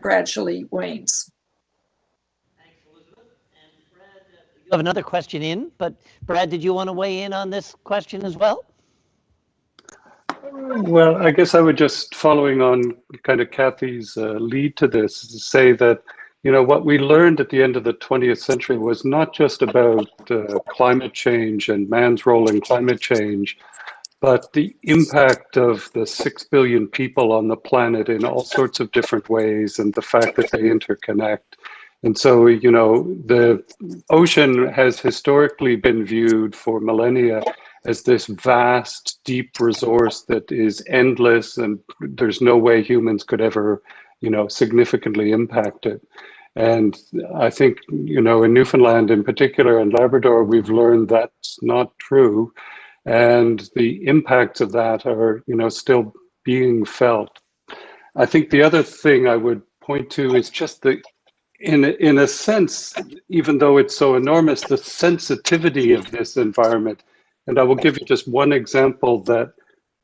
gradually wanes. Thanks, Elizabeth. And Brad, you have another question in, but Brad, did you want to weigh in on this question as well? Well, I guess I would just, following on kind of Kathy's lead to this, say that, you know, what we learned at the end of the 20th century was not just about climate change and man's role in climate change, but the impact of the 6 billion people on the planet in all sorts of different ways, and the fact that they interconnect. And so, you know, the ocean has historically been viewed for millennia as this vast, deep resource that is endless, and there's no way humans could ever, you know, significantly impact it. And I think, you know, in Newfoundland in particular and Labrador, we've learned that's not true. And the impacts of that are, you know, still being felt. I think the other thing I would point to is just the, in a sense, even though it's so enormous, the sensitivity of this environment. And I will give you just one example, that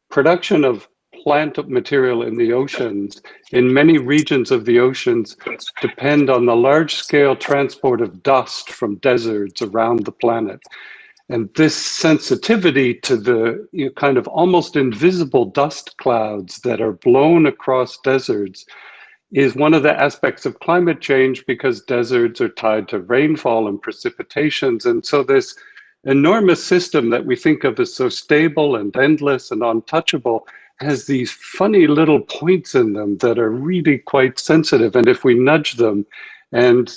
production of plant material in the oceans, in many regions of the oceans, depend on the large-scale transport of dust from deserts around the planet. And this sensitivity to the, you know, kind of almost invisible dust clouds that are blown across deserts is one of the aspects of climate change, because deserts are tied to rainfall and precipitations. And so this enormous system that we think of as so stable and endless and untouchable has these funny little points in them that are really quite sensitive. And if we nudge them, and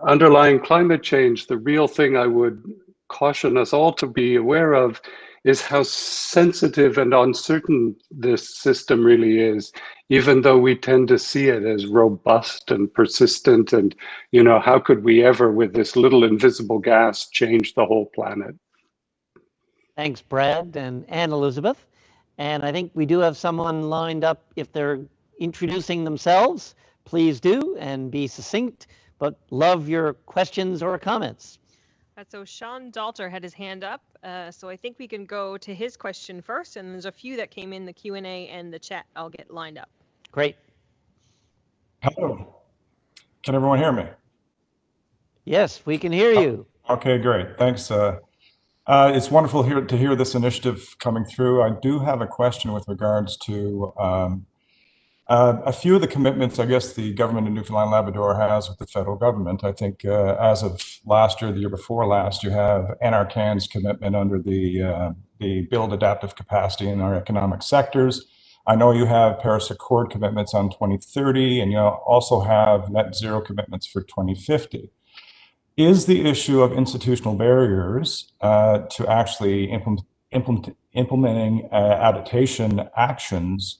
underlying climate change, the real thing I would caution us all to be aware of is how sensitive and uncertain this system really is, even though we tend to see it as robust and persistent. And, you know, how could we ever, with this little invisible gas, change the whole planet? Thanks, Brad and Elizabeth. And I think we do have someone lined up. If they're introducing themselves, please do, and be succinct, but love your questions or comments. So Sean Dalter had his hand up, so I think we can go to his question first, and there's a few that came in the Q&A and the chat. I'll get lined up. Great. Hello. Can everyone hear me? Yes, we can hear you. Okay, great. Thanks. It's wonderful to hear this initiative coming through. I do have a question with regards to a few of the commitments, I guess, the government in Newfoundland and Labrador has with the federal government. I think as of last year, the year before last, you have NRCan's commitment under the Build Adaptive Capacity in our economic sectors. I know you have Paris Accord commitments on 2030, and you also have net zero commitments for 2050. Is the issue of institutional barriers to actually implementing adaptation actions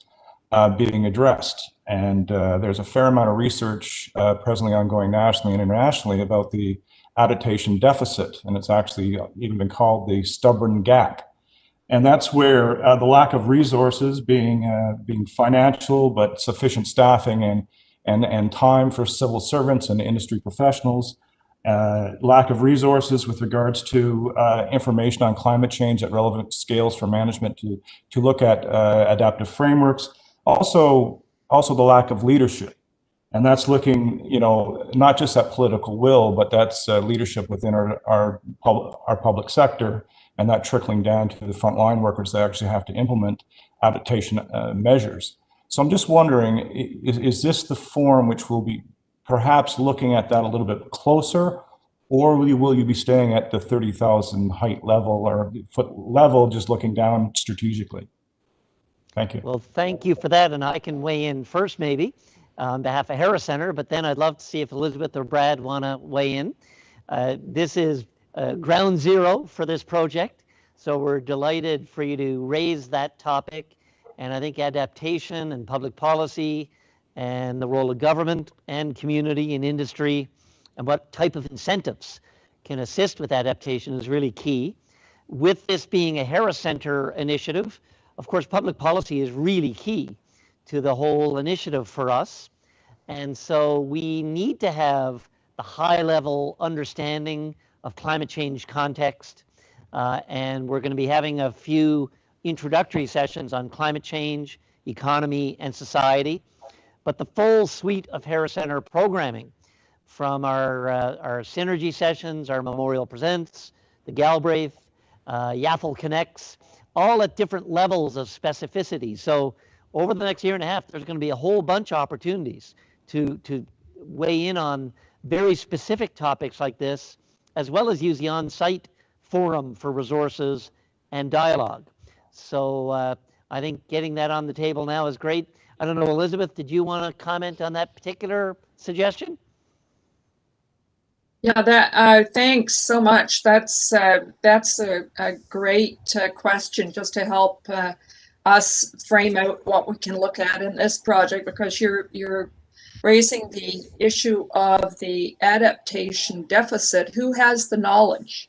being addressed? And there's a fair amount of research presently ongoing nationally and internationally about the adaptation deficit, and it's actually even been called the stubborn gap. And that's where the lack of resources, being financial, but sufficient staffing and time for civil servants and industry professionals, lack of resources with regards to information on climate change at relevant scales for management to look at adaptive frameworks. Also the lack of leadership, and that's looking, you know, not just at political will, but that's leadership within our public sector and that trickling down to the frontline workers that actually have to implement adaptation measures. So I'm just wondering, is this the forum which will be perhaps looking at that a little bit closer, or will you be staying at the 30,000 height level or foot level, just looking down strategically? Thank you. Well, thank you for that, and I can weigh in first maybe on behalf of Harris Center, but then I'd love to see if Elizabeth or Brad want to weigh in. This is ground zero for this project, so we're delighted for you to raise that topic, and I think adaptation and public policy and the role of government and community and industry and what type of incentives can assist with adaptation is really key. With this being a Harris Center initiative, of course, public policy is really key to the whole initiative for us. And so we need to have the high-level understanding of climate change context. And we're going to be having a few introductory sessions on climate change, economy, and society. But the full suite of Harris Center programming, from our Synergy sessions, our Memorial Presents, the Galbraith, Yaffle Connects, all at different levels of specificity. So over the next year and a half, there's going to be a whole bunch of opportunities to weigh in on very specific topics like this, as well as use the on-site forum for resources and dialogue. So I think getting that on the table now is great. I don't know, Elizabeth, did you want to comment on that particular suggestion? Yeah, thanks so much. That's a great question, just to help us frame out what we can look at in this project, because you're raising the issue of the adaptation deficit. Who has the knowledge?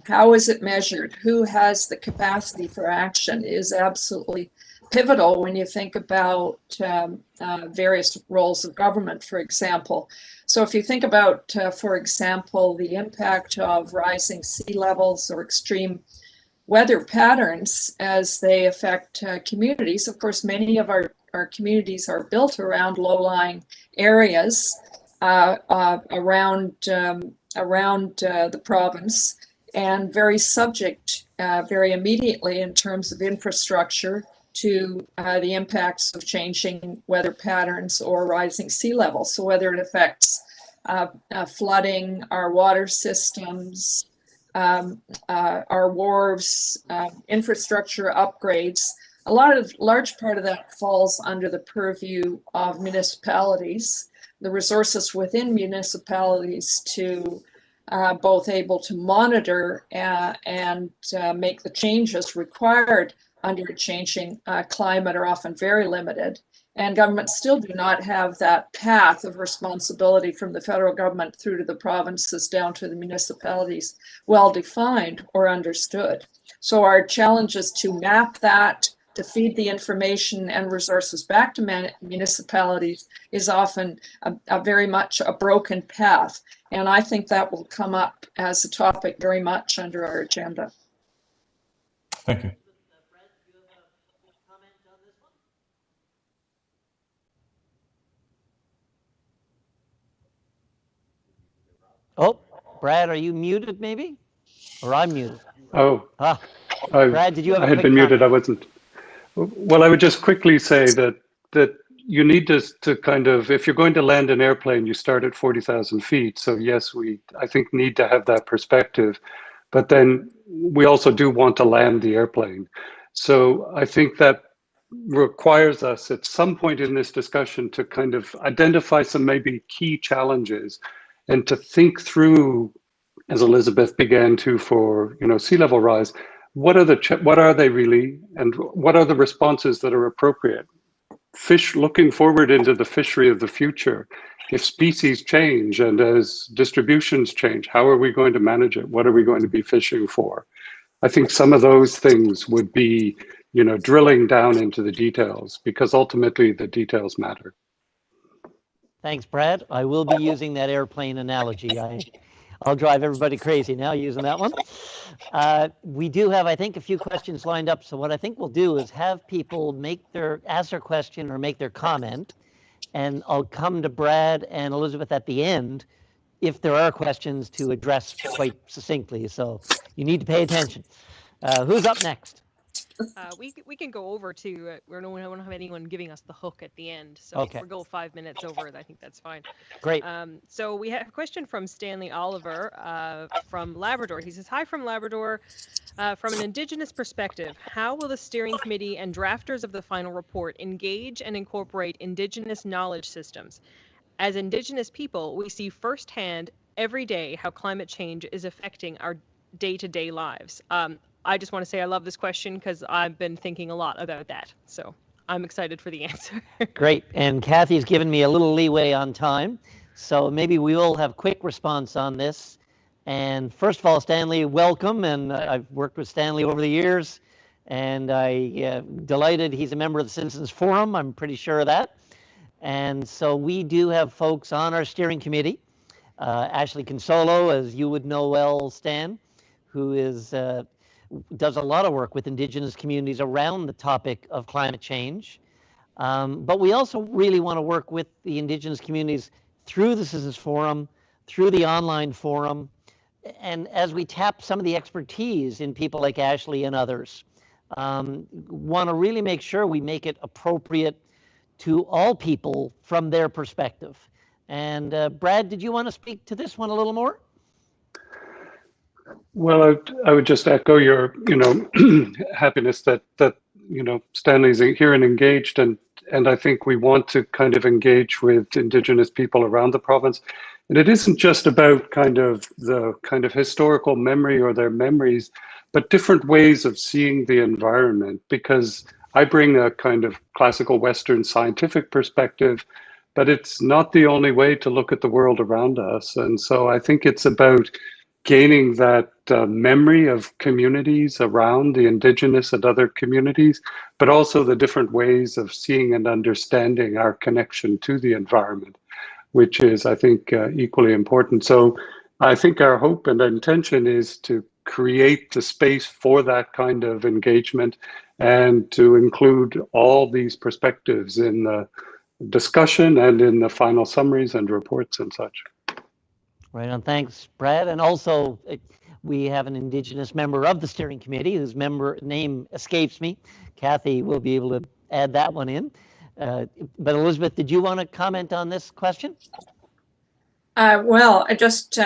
How is it measured? Who has the capacity for action is absolutely pivotal when you think about various roles of government, for example. So if you think about, for example, the impact of rising sea levels or extreme weather patterns as they affect communities, of course, many of our communities are built around low-lying areas around the province, and very subject very immediately in terms of infrastructure to the impacts of changing weather patterns or rising sea levels. So whether it affects flooding, our water systems, our wharves, infrastructure upgrades, large part of that falls under the purview of municipalities, the resources within municipalities to both able to monitor and make the changes required under a changing climate are often very limited. And governments still do not have that path of responsibility from the federal government through to the provinces down to the municipalities well defined or understood. So our challenge is to map that, to feed the information and resources back to municipalities is often a very much a broken path. And I think that will come up as a topic very much under our agenda. Thank you. Oh, Brad, are you muted maybe? Or I'm muted? Oh, Brad, did you have a I had quick been muted, comment? I wasn't. Well, I would just quickly say that you need to kind of, if you're going to land an airplane, you start at 40,000 feet. So yes, I think need to have that perspective, but then we also do want to land the airplane. So I think that requires us at some point in this discussion to kind of identify some maybe key challenges and to think through, as Elizabeth began to for sea level rise, what are they really, and what are the responses that are appropriate? Looking forward into the fishery of the future, if species change and as distributions change, how are we going to manage it? What are we going to be fishing for? I think some of those things would be, drilling down into the details, because ultimately the details matter. Thanks, Brad. I will be using that airplane analogy. I'll drive everybody crazy now using that one. We do have, I think, a few questions lined up. So what I think we'll do is have people ask their question or make their comment, and I'll come to Brad and Elizabeth at the end if there are questions to address quite succinctly. So you need to pay attention. Who's up next? We can go over to, we don't have anyone giving us the hook at the end. So Okay. we'll go 5 minutes over it. I think that's fine. Great. So we have a question from Stanley Oliver from Labrador. He says, hi from Labrador. From an Indigenous perspective, how will the steering committee and drafters of the final report engage and incorporate Indigenous knowledge systems? As Indigenous people, we see firsthand every day how climate change is affecting our day-to-day lives. I just want to say I love this question because I've been thinking a lot about that. So I'm excited for the answer. Great. And Kathy's given me a little leeway on time. So maybe we will have quick response on this. And first of all, Stanley, welcome. And I've worked with Stanley over the years. And I'm delighted he's a member of the Citizens Forum. I'm pretty sure of that. And so we do have folks on our steering committee. Ashley Consolo, as you would know well, Stan, who is does a lot of work with Indigenous communities around the topic of climate change. But we also really want to work with the Indigenous communities through the Citizens Forum, through the online forum, and as we tap some of the expertise in people like Ashley and others, want to really make sure we make it appropriate to all people from their perspective. And Brad, did you want to speak to this one a little more? Well, I would just echo your, happiness that Stanley's here and engaged, and I think we want to kind of engage with Indigenous people around the province. And it isn't just about the historical memory or their memories, but different ways of seeing the environment, because I bring a kind of classical Western scientific perspective, but it's not the only way to look at the world around us. And so I think it's about gaining that memory of communities around the Indigenous and other communities, but also the different ways of seeing and understanding our connection to the environment, which is, I think, equally important. So I think our hope and intention is to create the space for that kind of engagement and to include all these perspectives in the discussion and in the final summaries and reports and such. Right on. Thanks, Brad. And also, we have an Indigenous member of the steering committee whose name escapes me. Kathy will be able to add that one in. But Elizabeth, did you want to comment on this question? Well, I just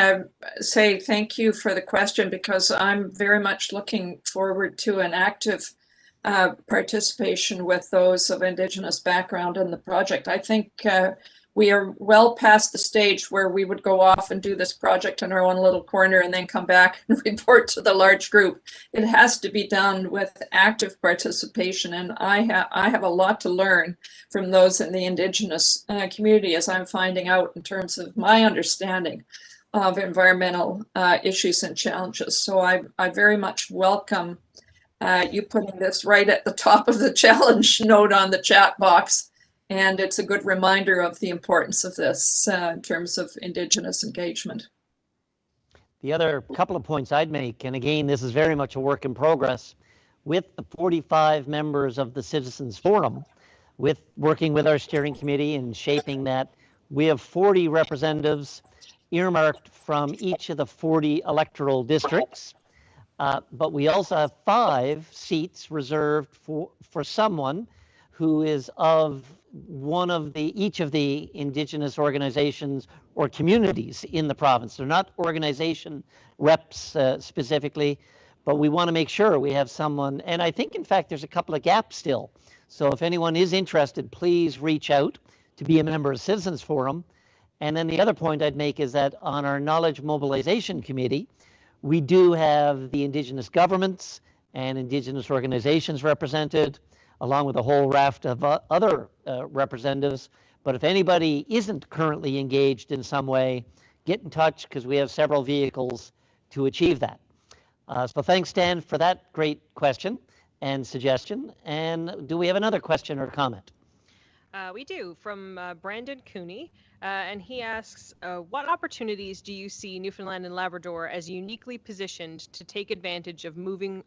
say thank you for the question, because I'm very much looking forward to an active participation with those of Indigenous background in the project. I think we are well past the stage where we would go off and do this project in our own little corner and then come back and report to the large group. It has to be done with active participation, and I have a lot to learn from those in the Indigenous community, as I'm finding out in terms of my understanding of environmental issues and challenges. So I very much welcome you putting this right at the top of the challenge note on the chat box. And it's a good reminder of the importance of this in terms of Indigenous engagement. The other couple of points I'd make, and again, this is very much a work in progress, with the 45 members of the Citizens Forum, with working with our steering committee and shaping that, we have 40 representatives earmarked from each of the 40 electoral districts. But we also have 5 seats reserved for someone who is of each of the Indigenous organizations or communities in the province. They're not organization reps specifically, but we want to make sure we have someone. And I think, in fact, there's a couple of gaps still. So if anyone is interested, please reach out to be a member of Citizens Forum. And then the other point I'd make is that on our Knowledge Mobilization Committee, we do have the Indigenous governments and Indigenous organizations represented, along with a whole raft of other representatives. But if anybody isn't currently engaged in some way, get in touch, because we have several vehicles to achieve that. So thanks, Stan, for that great question and suggestion. And do we have another question or comment? We do, from Brandon Cooney. And he asks, what opportunities do you see Newfoundland and Labrador as uniquely positioned to take advantage of moving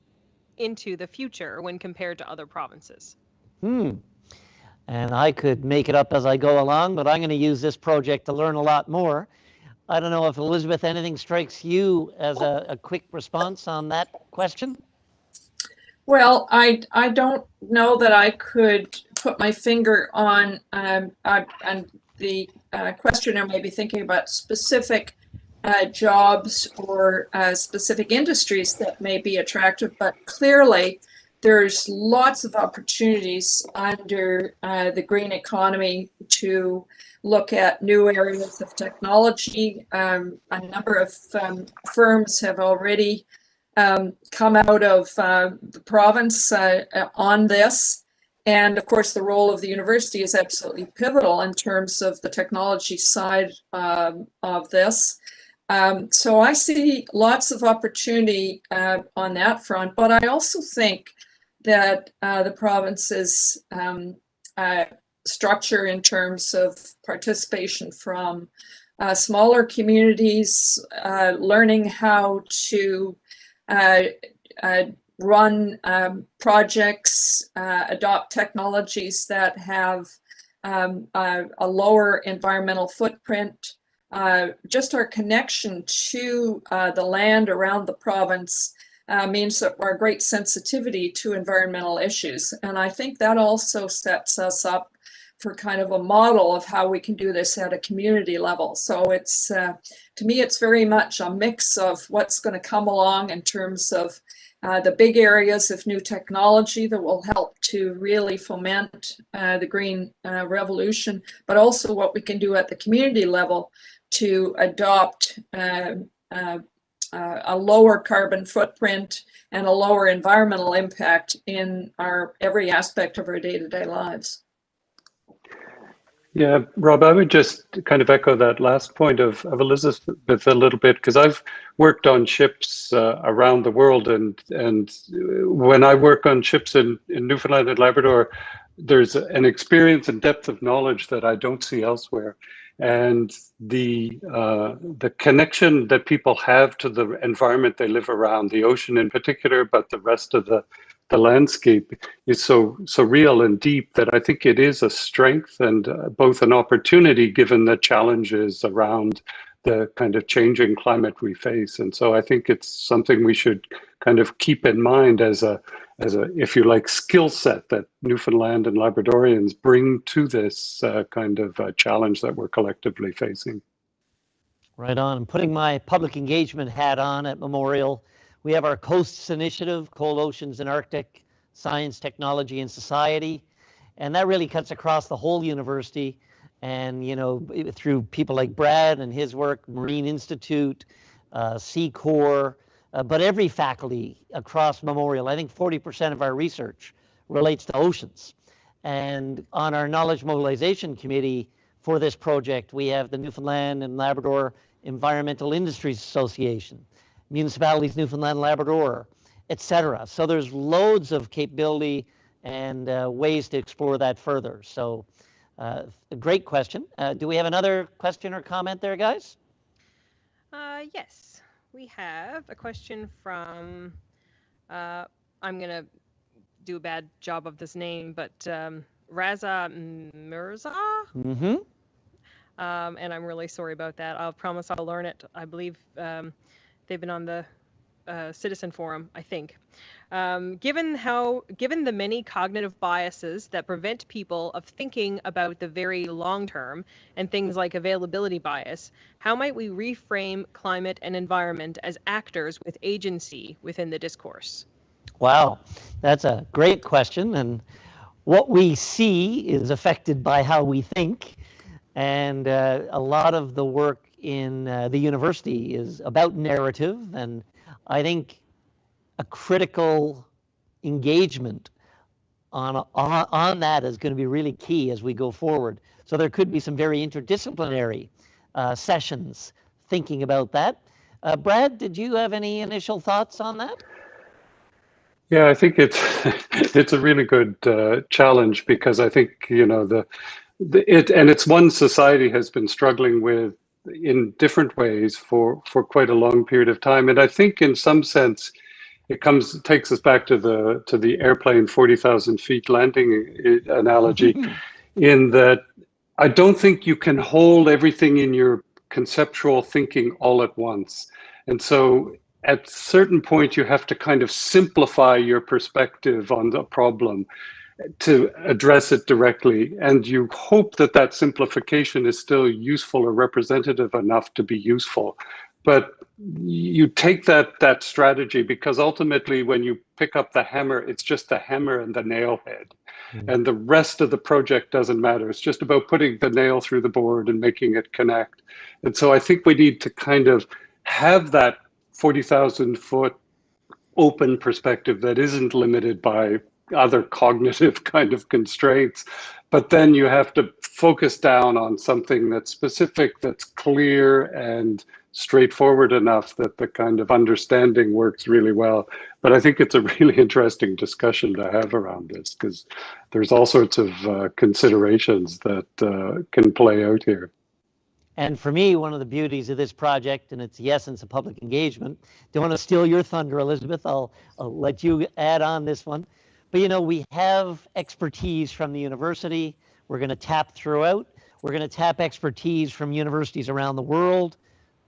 into the future when compared to other provinces? And I could make it up as I go along, but I'm going to use this project to learn a lot more. I don't know if, Elizabeth, anything strikes you as a quick response on that question? Well, I don't know that I could put my finger on, and the questioner may be thinking about specific jobs or specific industries that may be attractive, but clearly there's lots of opportunities under the green economy to look at new areas of technology. A number of firms have already come out of the province on this. And of course, the role of the university is absolutely pivotal in terms of the technology side of this. So I see lots of opportunity on that front, but I also think that the province's structure in terms of participation from smaller communities, learning how to run projects, adopt technologies that have a lower environmental footprint. Just our connection to the land around the province means that we're a great sensitivity to environmental issues. And I think that also sets us up for kind of a model of how we can do this at a community level. So it's, to me, it's very much a mix of what's going to come along in terms of the big areas of new technology that will help to really foment the green revolution, but also what we can do at the community level to adopt a lower carbon footprint and a lower environmental impact in every aspect of our day-to-day lives. Yeah, Rob, I would just kind of echo that last point of Elizabeth a little bit, because I've worked on ships around the world, and when I work on ships in Newfoundland and Labrador, there's an experience and depth of knowledge that I don't see elsewhere. And the connection that people have to the environment they live around, the ocean in particular, but the rest of the landscape is so real and deep that I think it is a strength and both an opportunity given the challenges around the kind of changing climate we face. And so I think it's something we should kind of keep in mind as a, if you like, skill set that Newfoundland and Labradorians bring to this kind of challenge that we're collectively facing. Right on. Putting my public engagement hat on at Memorial, we have our Coasts Initiative, Cold Oceans and Arctic, Science, Technology, and Society. And that really cuts across the whole university. And, you know, through people like Brad and his work, Marine Institute, Sea Corps, but every faculty across Memorial. I think 40% of our research relates to oceans. And on our Knowledge Mobilization Committee for this project, we have the Newfoundland and Labrador Environmental Industries Association, Municipalities Newfoundland and Labrador, etc. So there's loads of capability and ways to explore that further. So a great question. Do we have another question or comment there, guys? Yes, we have a question from, I'm going to do a bad job of this name, but Raza Mirza? Mm-hmm. And I'm really sorry about that. I'll promise I'll learn it. I believe they've been on the Citizen Forum, I think. Given the many cognitive biases that prevent people of thinking about the very long term and things like availability bias, how might we reframe climate and environment as actors with agency within the discourse? Wow, that's a great question. And what we see is affected by how we think. And a lot of the work in the university is about narrative. And I think a critical engagement on that is going to be really key as we go forward. So there could be some very interdisciplinary sessions thinking about that. Brad, did you have any initial thoughts on that? Yeah, I think it's a really good challenge, because I think, you know, it's one society has been struggling with in different ways for quite a long period of time. And I think in some sense, it takes us back to the airplane 40,000 feet landing analogy, in that I don't think you can hold everything in your conceptual thinking all at once. And so at certain point you have to kind of simplify your perspective on the problem to address it directly. And you hope that that simplification is still useful or representative enough to be useful. But you take that strategy, because ultimately when you pick up the hammer, it's just the hammer and the nail head. And the rest of the project doesn't matter. It's just about putting the nail through the board and making it connect. And so I think we need to kind of have that 40,000 foot open perspective that isn't limited by other cognitive kind of constraints. But then you have to focus down on something that's specific, that's clear and straightforward enough that the kind of understanding works really well. But I think it's a really interesting discussion to have around this, because there's all sorts of considerations that can play out here. And for me, one of the beauties of this project, and it's the essence of public engagement, don't want to steal your thunder, Elizabeth, I'll let you add on this one. But you know, we have expertise from the university. We're going to tap throughout. We're going to tap expertise from universities around the world,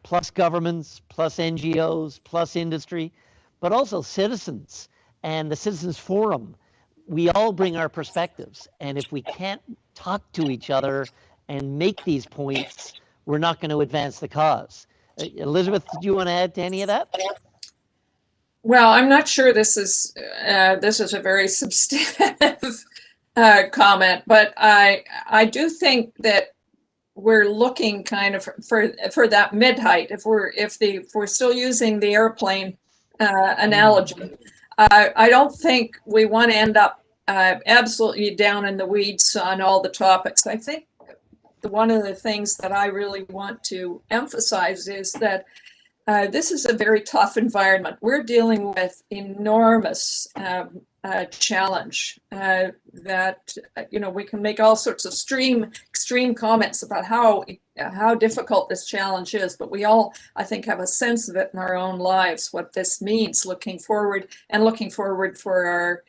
plus governments, plus NGOs, plus industry, but also citizens and the Citizens Forum. We all bring our perspectives. And if we can't talk to each other and make these points, we're not going to advance the cause. Elizabeth, did you want to add to any of that? Well, I'm not sure this is a very substantive comment, but I do think that we're looking kind of for that mid height. If we're still using the airplane analogy, I don't think we want to end up absolutely down in the weeds on all the topics. I think one of the things that I really want to emphasize is that this is a very tough environment. We're dealing with enormous challenge that, you know, we can make all sorts of extreme comments about how difficult this challenge is, but we all, I think, have a sense of it in our own lives, what this means looking forward for our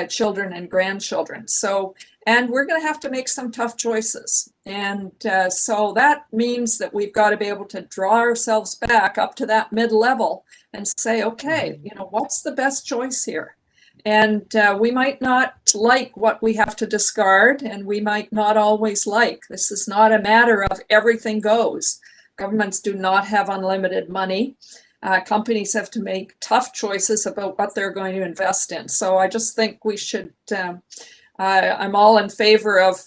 children and grandchildren. So, and we're going to have to make some tough choices. And so that means that we've got to be able to draw ourselves back up to that mid-level and say, okay, you know, what's the best choice here? And we might not like what we have to discard, and we might not always like. This is not a matter of everything goes. Governments do not have unlimited money. Companies have to make tough choices about what they're going to invest in. So I just think we should, I'm all in favor of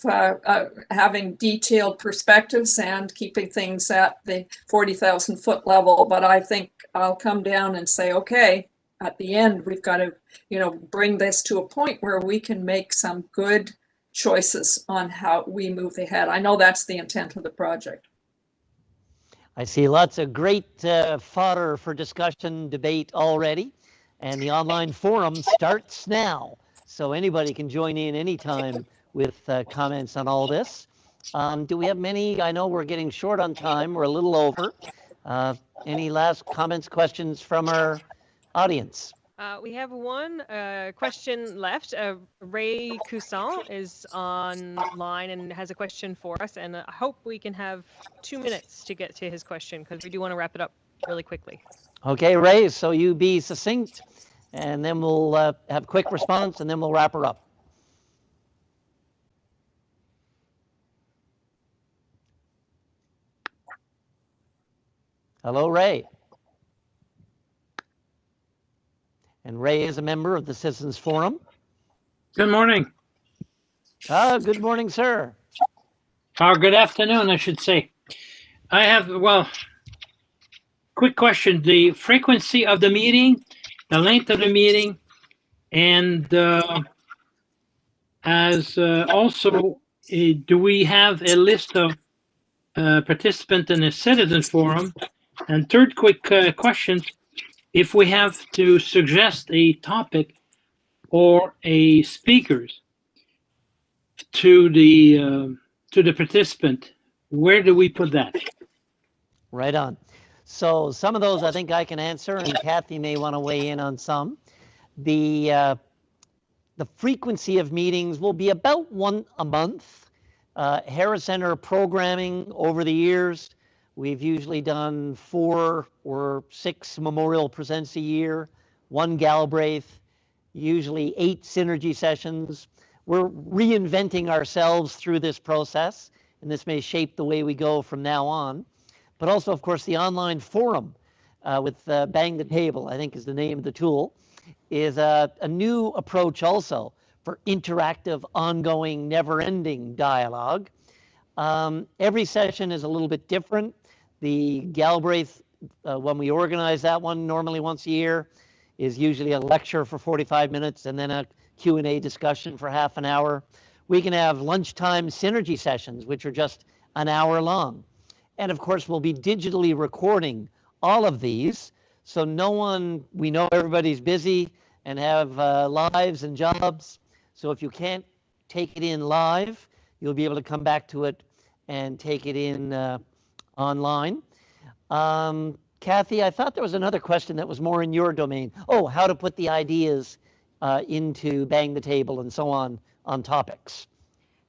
having detailed perspectives and keeping things at the 40,000 foot level. But I think I'll come down and say, okay, at the end, we've got to, you know, bring this to a point where we can make some good choices on how we move ahead. I know that's the intent of the project. I see lots of great fodder for discussion, debate already, and the online forum starts now. So anybody can join in anytime with comments on all this. Do we have many? I know we're getting short on time. We're a little over. Any last comments, questions from our audience? We have one question left. Ray Cousin is online and has a question for us, and I hope we can have 2 minutes to get to his question, because we do want to wrap it up really quickly. Okay, Ray, so you be succinct, and then we'll have quick response, and then we'll wrap her up. Hello, Ray. And Ray is a member of the Citizens Forum. Good morning. Good morning, sir. Or good afternoon, I should say. I have, well, quick question. The frequency of the meeting, the length of the meeting, and also, do we have a list of participants in the Citizens Forum? And third quick question, if we have to suggest a topic or a speakers to the participant, where do we put that? Right on. So some of those I think I can answer, and Kathy may want to weigh in on some. The frequency of meetings will be about one a month. Harris Center programming over the years, We've usually done 4 or 6 Memorial Presents a year, 1 Galbraith, usually 8 synergy sessions. We're reinventing ourselves through this process, and this may shape the way we go from now on. But also, of course, the online forum with Bang the Table, I think is the name of the tool, is a new approach also for interactive, ongoing, never-ending dialogue. Every session is a little bit different. The Galbraith, when we organize that one normally once a year, is usually a lecture for 45 minutes and then a Q&A discussion for half an hour. We can have lunchtime synergy sessions, which are just an hour long. And of course, we'll be digitally recording all of these. So we know everybody's busy and have lives and jobs. So if you can't take it in live, you'll be able to come back to it and take it in online. Kathy, I thought there was another question that was more in your domain. Oh, how to put the ideas into Bang the Table and so on topics.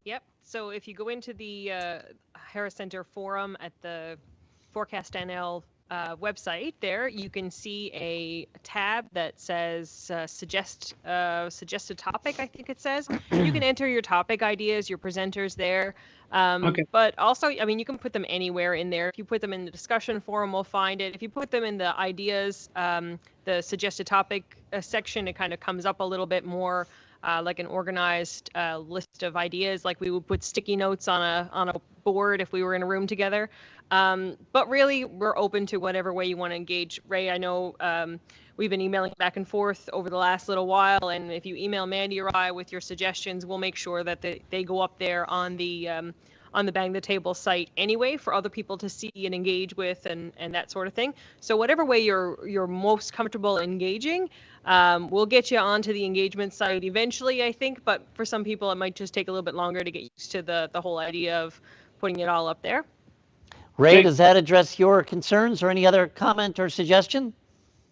Yep. So if you go into the Harris Center forum at the ForecastNL website, there you can see a tab that says suggest a topic, I think it says. You can enter your topic ideas, your presenters there. Okay. But also, I mean, you can put them anywhere in there. If you put them in the discussion forum, we'll find it. If you put them in the ideas, the suggested topic section, it kind of comes up a little bit more like an organized list of ideas, like we would put sticky notes on a board if we were in a room together. But really, we're open to whatever way you want to engage. Ray, I know we've been emailing back and forth over the last little while, and if you email Mandy or I with your suggestions, we'll make sure that they go up there on the Bang the Table site anyway for other people to see and engage with and that sort of thing. So whatever way you're most comfortable engaging, we'll get you onto the engagement site eventually, I think. But for some people, it might just take a little bit longer to get used to the whole idea of putting it all up there. Ray, Okay. does that address your concerns or any other comment or suggestion?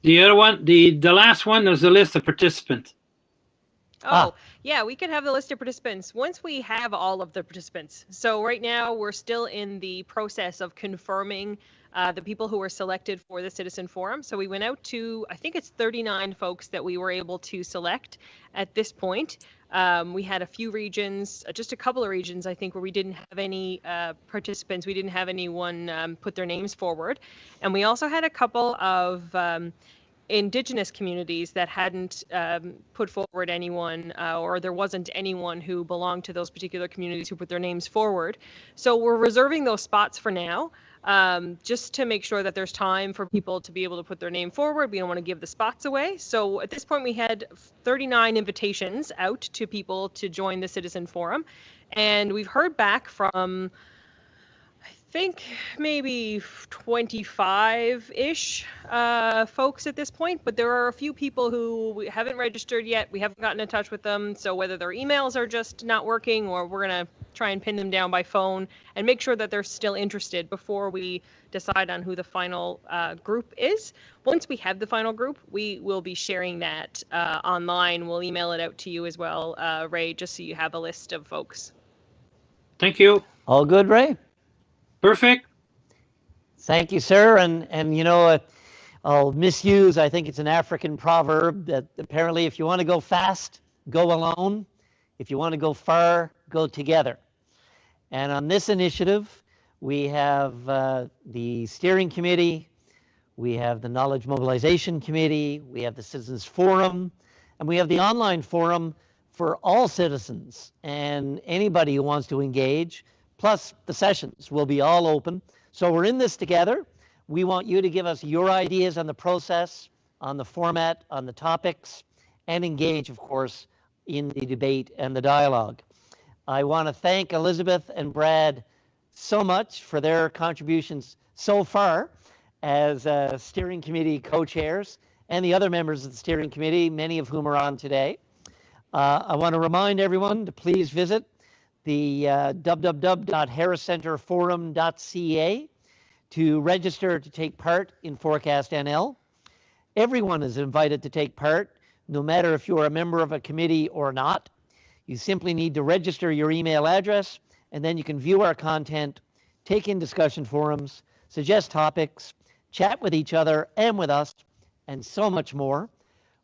The other one, the last one, there's a list of participants. Oh, yeah, we could have the list of participants once we have all of the participants. So right now we're still in the process of confirming the people who were selected for the Citizen Forum. So we went out to, I think it's 39 folks that we were able to select at this point. We had a few regions, just a couple of regions, I think, where we didn't have any participants. We didn't have anyone put their names forward. And we also had a couple of Indigenous communities that hadn't put forward anyone, or there wasn't anyone who belonged to those particular communities who put their names forward. So we're reserving those spots for now, just to make sure that there's time for people to be able to put their name forward. We don't want to give the spots away. So at this point, we had 39 invitations out to people to join the Citizen Forum. And we've heard back from, I think, maybe 25-ish folks at this point, but there are a few people who we haven't registered yet. We haven't gotten in touch with them. So whether their emails are just not working, or we're going to try and pin them down by phone and make sure that they're still interested before we decide on who the final group is. Once we have the final group, we will be sharing that online. We'll email it out to you as well, Ray, just so you have a list of folks. Thank you. All good, Ray? Perfect. Thank you, sir. And you know, I'll misuse, I think it's an African proverb that apparently if you want to go fast, go alone. If you want to go far, go together. And on this initiative, we have the steering committee, we have the Knowledge Mobilization Committee, we have the Citizens Forum, and we have the online forum for all citizens and anybody who wants to engage. Plus, the sessions will be all open. So we're in this together. We want you to give us your ideas on the process, on the format, on the topics, and engage, of course, in the debate and the dialogue. I want to thank Elizabeth and Brad so much for their contributions so far as steering committee co-chairs and the other members of the steering committee, many of whom are on today. I want to remind everyone to please visit the www.harriscenterforum.ca to register to take part in ForecastNL. Everyone is invited to take part, no matter if you're a member of a committee or not. You simply need to register your email address, and then you can view our content, take in discussion forums, suggest topics, chat with each other and with us, and so much more.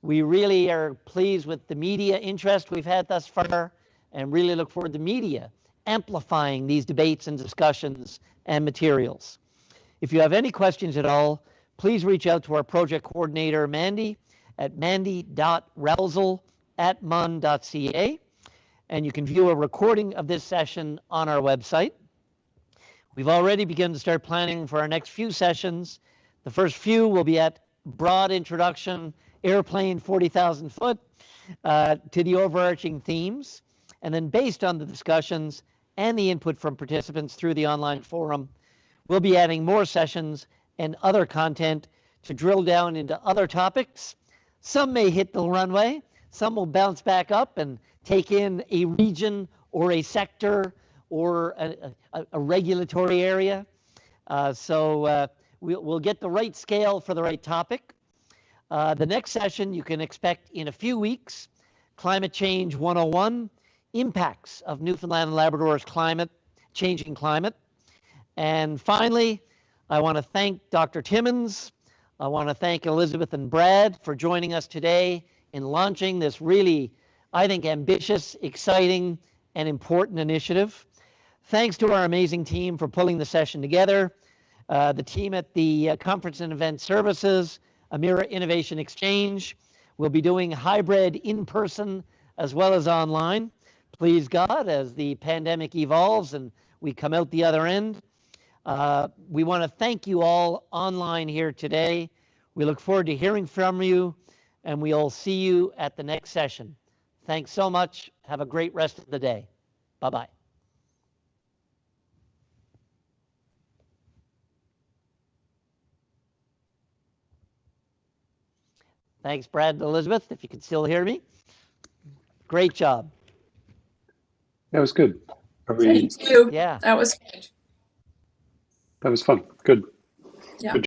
We really are pleased with the media interest we've had thus far and really look forward to media amplifying these debates and discussions and materials. If you have any questions at all, please reach out to our project coordinator, Mandy, at mandy.relsel@mun.ca, and you can view a recording of this session on our website. We've already begun to start planning for our next few sessions. The first few will be at broad introduction, airplane 40,000 foot, to the overarching themes. And then based on the discussions and the input from participants through the online forum, we'll be adding more sessions and other content to drill down into other topics. Some may hit the runway, some will bounce back up and take in a region or a sector or a regulatory area. We'll get the right scale for the right topic. The next session you can expect in a few weeks, Climate Change 101, Impacts of Newfoundland and Labrador's changing climate. And finally, I want to thank Dr. Timmons. I want to thank Elizabeth and Brad for joining us today in launching this really, I think, ambitious, exciting, and important initiative. Thanks to our amazing team for pulling the session together. The team at the Conference and Event Services, Amira Innovation Exchange, will be doing hybrid in-person as well as online. Please God, as the pandemic evolves and we come out the other end. We want to thank you all online here today. We look forward to hearing from you, and we'll see you at the next session. Thanks so much. Have a great rest of the day. Bye-bye. Thanks, Brad and Elizabeth, if you can still hear me. Great job. That was good. Thank you. Yeah. That was good. That was fun. Good. Yeah. Good